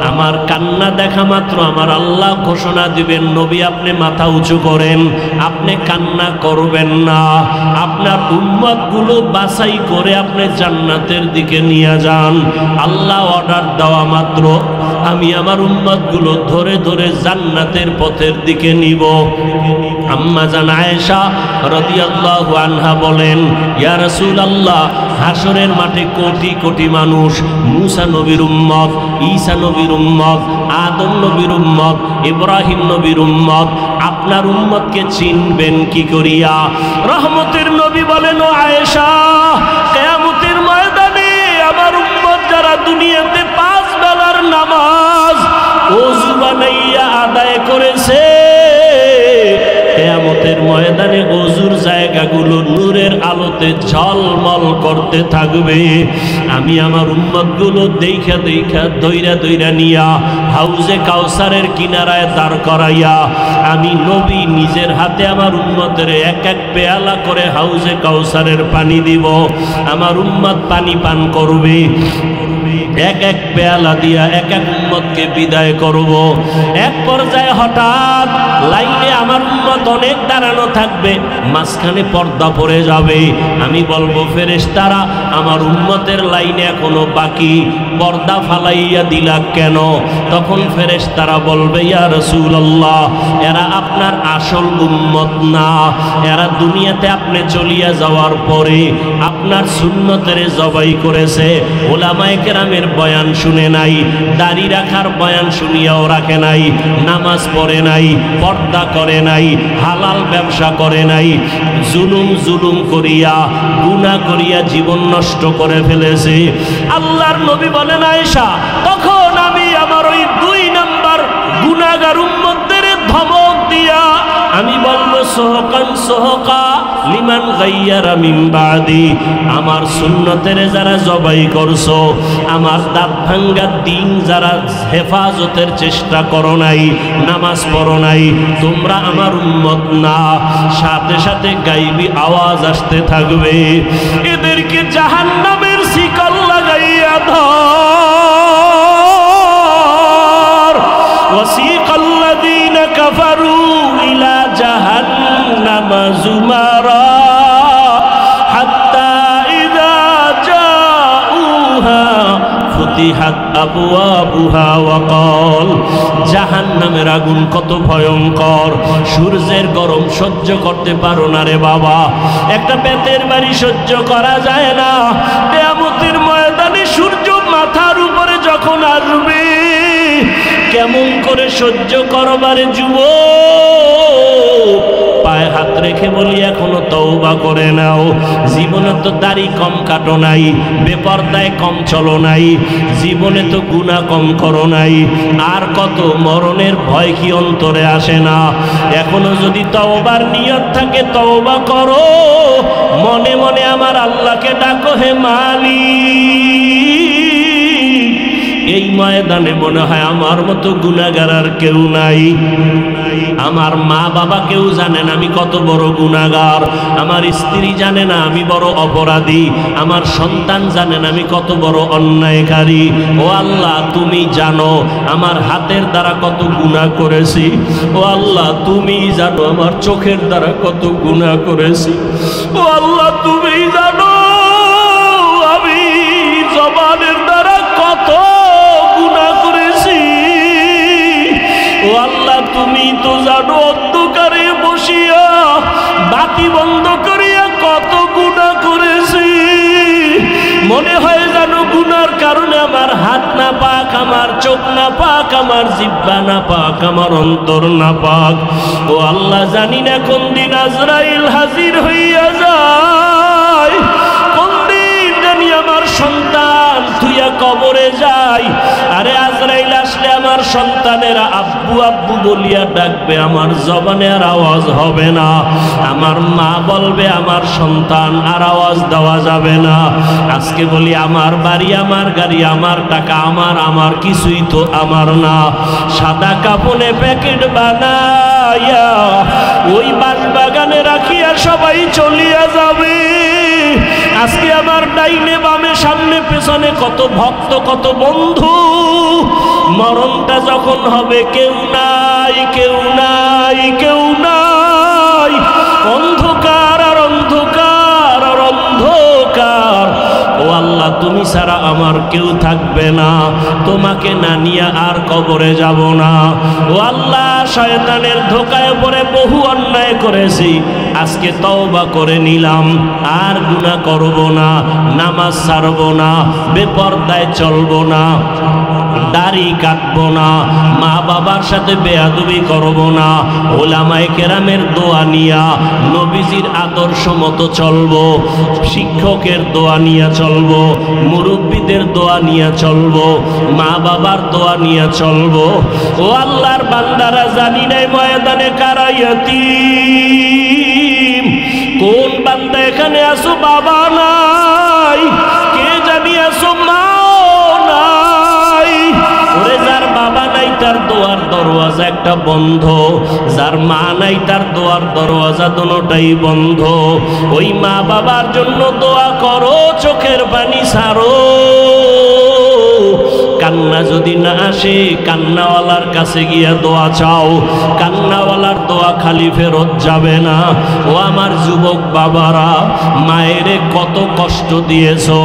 আমার কান্না দেখা মাত্র আমার আল্লাহ ঘোষণা দিবেন, নবী আপনি মাথা উঁচু করেন, আপনি কান্না করবেন না, আপনার উম্মতগুলো বাছাই করে আপনি জান্নাতের দিকে নিয়ে যান। আল্লাহ অর্ডার দেওয়া মাত্র আমি আমার উম্মতগুলো ধরে ধরে জান্নাতের পথের দিকে নিব। আম্মা জান আয়েশা রাদিয়াল্লাহু আনহা বলেন, ইয়া রাসূলুল্লাহ, হাসরের মাঠে কোটি কোটি মানুষ, মুসা নবীর উম্মত, ঈসা নবীর উম্মত, আদম নবীর উম্মত, ইব্রাহিম নবীর উম্মত, আপনার উম্মতকে চিনবেন কি করিয়া? রহমতের নবী বলেন, ও আয়েশা, কিয়ামতের ময়দানে আমার উম্মত যারা দুনিয়াতে 5 বেলার নামাজ ওযু বানাইয়া আদায় করেছে, কিয়ামতের ময়দানে ওযুর জায়গাগুলো নূরের আলোতে ঝলমল করতে থাকবে। আমি আমার উম্মতগুলো দেখা দেখা দইরা দইরা নিয়া হাউজে কাউসারের কিনারায় দাঁড় করাইয়া আমি নবী নিজের হাতে আমার উম্মতের এক এক পেয়ালা করে হাউজে কাউসারের পানি দিব। আমার উম্মত পানি পান করবে, এক এক পেয়ালা দিয়া এক এক উম্মতকে বিদায় করব। এক পর্যায়ে হঠাৎ লাইনে আমার উম্মত অনেক দাঁড়ানো থাকবে, মাঝখানে পর্দা পড়ে যাবে। আমি বলবো, ফেরেশতারা আমার উম্মতের লাইনে এখনো বাকি, পর্দা ফালাইয়া দিলা কেন? তখন ফেরেশতারা বলবে, ইয়া রাসূলুল্লাহ, এরা আপনার আসল উম্মত না, এরা দুনিয়াতে আপনি চলিয়া যাওয়ার পরে আপনার সুন্নতের জবাই করেছে, উলামায়ে কেরামের বয়ান শুনে নাই, দাড়ি রাখার বয়ান শুনিয়াও রাখে নাই, নামাজ পড়ে নাই, পর্দা করে নাই, হালাল ব্যবসা করে নাই, জুলুম করিয়া গুনাহ করিয়া জীবন নষ্ট করে ফেলেছে। আল্লাহর নবী বলেন, আয়েশা তখন আমি আমার ওই 2 নাম্বার গুনাহগার উম্মতদের ধমক দিয়া আমি বলবো, সোহকান সোহকা লিমান গাইয়ারা মিন বাদি, আমার সুন্নতের যারা জবাই করছো, আমার দাঁত ভাঙ্গা দিন যারা হেফাজতের চেষ্টা করো নাই, নামাজ পড়ো নাই, তোমরা আমার উম্মত না। সাথে সাথে গাইবি আওয়াজ আসতে থাকবে, এদেরকে জাহান্নামের শিকল লাগাইয়া ধর। ওয়াসিকাল্লাযীনা কাফারু ইলা জাহান্নামা যুমারা হাত্তা ইযা জাউহা ফুতিহাত আবওয়াবুহা ওয়া ক্বাল। জাহান্নামের আগুন কত ভয়ঙ্কর, সূর্যের গরম সহ্য করতে পারো না রে বাবা, একটা বেতের বাড়ি সহ্য করা যায় না। কিয়ামতের ময়দানে সূর্য মাথার উপরে যখন আসবে, কেমন করে সহ্য করবারে যুবক? পায়ে হাত রেখে বলি, এখনো তওবা করে নাও। জীবনে তো দাড়ি কম কাটো নাই, বেপরদায় কম চলো নাই, জীবনে তো গুনাহ কম করো নাই, আর কত মরণের ভয় কি অন্তরে আসে না? এখনো যদি তওবার নিয়ত থাকে তওবা করো, মনে মনে আমার আল্লাহকে ডাকো, হে মালিক। এই ময়দানে মনে হয় আমার মতো গুনাহগার আর কেউ নাই। আমার মা বাবা কেউ জানে না আমি কত বড় গুনাহগার, আমার স্ত্রী জানে না আমি বড় অপরাধী, আমার সন্তান জানে না আমি কত বড় অন্যায়কারী। ও আল্লাহ, তুমি জানো আমার হাতের দ্বারা কত গুনাহ করেছি। ও আল্লাহ, তুমি জানো আমার চোখের দ্বারা কত গুনাহ করেছি। ও আল্লাহ, তুমি জানো আমি জবানের দ্বারা কত গুনাহ করেছি। ও আল্লাহ, তুমি তো জানো অন্ধকার আখি বন্ধ করিয়া কত গুনাহ করেছি, মনে হয় যেন গুনার কারণে আমার হাত না পাক, আমার চোখ না পাক, আমার জিহ্বা না পাক, আমার অন্তর না পাক। ও আল্লাহ, জানি না কোন দিন আজরাইল হাজির হইয়া যায়, কোন দিন জানি আমার সন্তান তুইয়া কবরে যায়। আরে আজরাইল আসলে আমার সন্তানেরা আব্বু আব্বু বলিয়া ডাকবে, আমার জবানে আর আওয়াজ হবে না। আমার মা বলবে আমার সন্তান, আর আওয়াজ দেওয়া যাবে না। আজকে বলি আমার বাড়ি, আমার গাড়ি, আমার টাকা, আমার কিছুই তো আমার না। সাদা কাপড়ে প্যাকেট বানাইয়া ওই বাগানে রাখিয়া সবাই চলিয়া যাবে। আজকে আমার ডাইনে বামে সামনে পেছনে কত ভক্ত, কত বন্ধু। মরণটা যখন হবে কেউ নাই, কেউ নাই, কেউ নাই। অন্ধকার আর অন্ধকার আর অন্ধকার। ও আল্লাহ, তুমি ছাড়া আমার কেউ থাকবে না, তোমাকে না নিয়ে আর কবরে যাব না। ও আল্লাহ, শয়তানের ধোকায় পড়ে বহু অন্যায় করেছি, আজকে তওবা করে নিলাম, আর গুনাহ করব না, নামাজ ছাড়ব না, বেপরদায় চলব না, দাড়ি কাটবো না, মা বাবার সাথে বেয়াদবি করব না, ওলামায়ে কেরামের দোয়া নিয়া নবীজির আদর্শ মতো চলবো, শিক্ষকের দোয়া নিয়ে চলবো, মুরব্বীদের দোয়া নিয়ে চলবো, মা বাবার দোয়া নিয়ে চলবো। ও আল্লাহর বান্দারা, জানি নাই ময়দানে কারা ইয়াতীম। কোন বান্দা এখানে আসো বাবা নাই, কে জানি আসো মা নাই। ওরে যার বাবা নাই তার দোয়ার দরওয়াজা একটা বন্ধ, যার মা নাই তার দোয়ার দরওয়াজা দুটোটাই বন্ধ। ওই মা বাবার জন্য দোয়া করো, চোখের পানি ছাড়ো। কান্না যদি না আসে, কান্নাওয়ালার কাছে গিয়া দোয়া চাও, কান্নাওয়ালার দোয়া খালি ফেরত যাবে না। ও আমার যুবক বাবারা, মায়েরে কত কষ্ট দিয়েছো,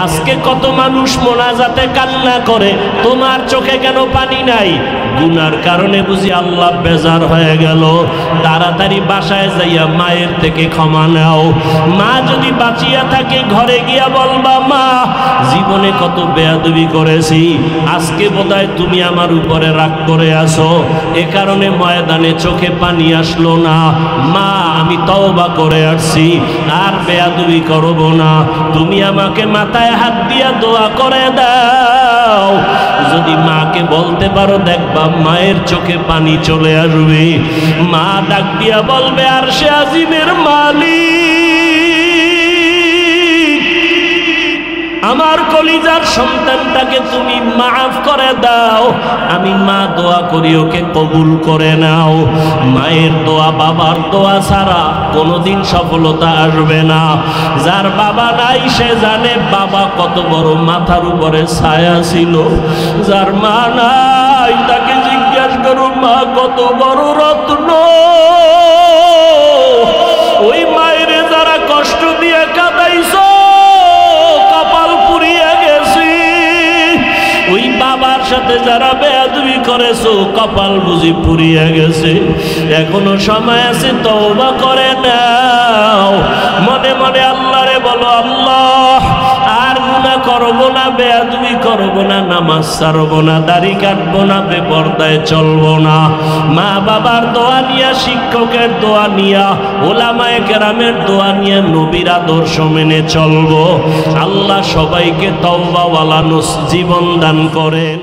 আজকে কত মানুষ মোনাজাতে কান্না করে, তোমার চোখে কেন পানি নাই? গুনার কারণে বুঝি আল্লাহ বেজার হয়ে গেল। তাড়াতাড়ি বাসায় যাইয়া মায়ের থেকে ক্ষমা নাও। মা যদি বাঁচিয়া থাকে, ঘরে গিয়া বলবা, মা জীবনে কত বেয়াদবি করেছি, আজকে বোধহয় তুমি আমার উপরে রাগ করে আসো, এ কারণে ময়দানে চোখে পানি আসলো না। মা, আমি তওবা করে আসছি, আর বেয়াদবি করব না। তুমি আমাকে মাথায় হাত দিয়া দোয়া করে দাও। যদি মাকে বলতে পারো, দেখবা মায়ের চোখে পানি চলে আসবে। মা ডাক দিয়া বলবে, আরশে আজিমের মালিক, আমার কলিজার সন্তানটাকে তুমি মাফ করে দাও। আমি মা দোয়া করি, ওকে কবুল করে নাও। মায়ের দোয়া, বাবার দোয়া ছাড়া কোনোদিন সফলতা আসবে না। যার বাবা নাই সে জানে বাবা কত বড় মাথার উপরে ছায়া ছিল। যার মা নাই তাকে জিজ্ঞাসা করো, মা কত বড় রত্ন। ওই মায়ের যারা কষ্ট দিয়ে কাঁদাইছো, ওই বাবার সাথে যারা বেয়াদবি করেছো, কপাল বুঝি পুড়িয়ে গেছে। এখনো সময় আছে, তওবা করে নাও। মনে মনে আল্লাহরে বলো, আল্লাহ আর গুনাহ করব না, বেয়াদবি করব না, নামাজ ছাড়ব না, দাড়ি কাটবো না, বেপরদায় চলবো না। মা বাবার দোয়া নিয়া, শিক্ষকের দোয়া নিয়া, ওলামায়ে কেরামের দোয়া নিয়ে নবীর আদর্শ মেনে চলবো। আল্লাহ সবাইকে তওবাওয়ালা জীবন দান করেন।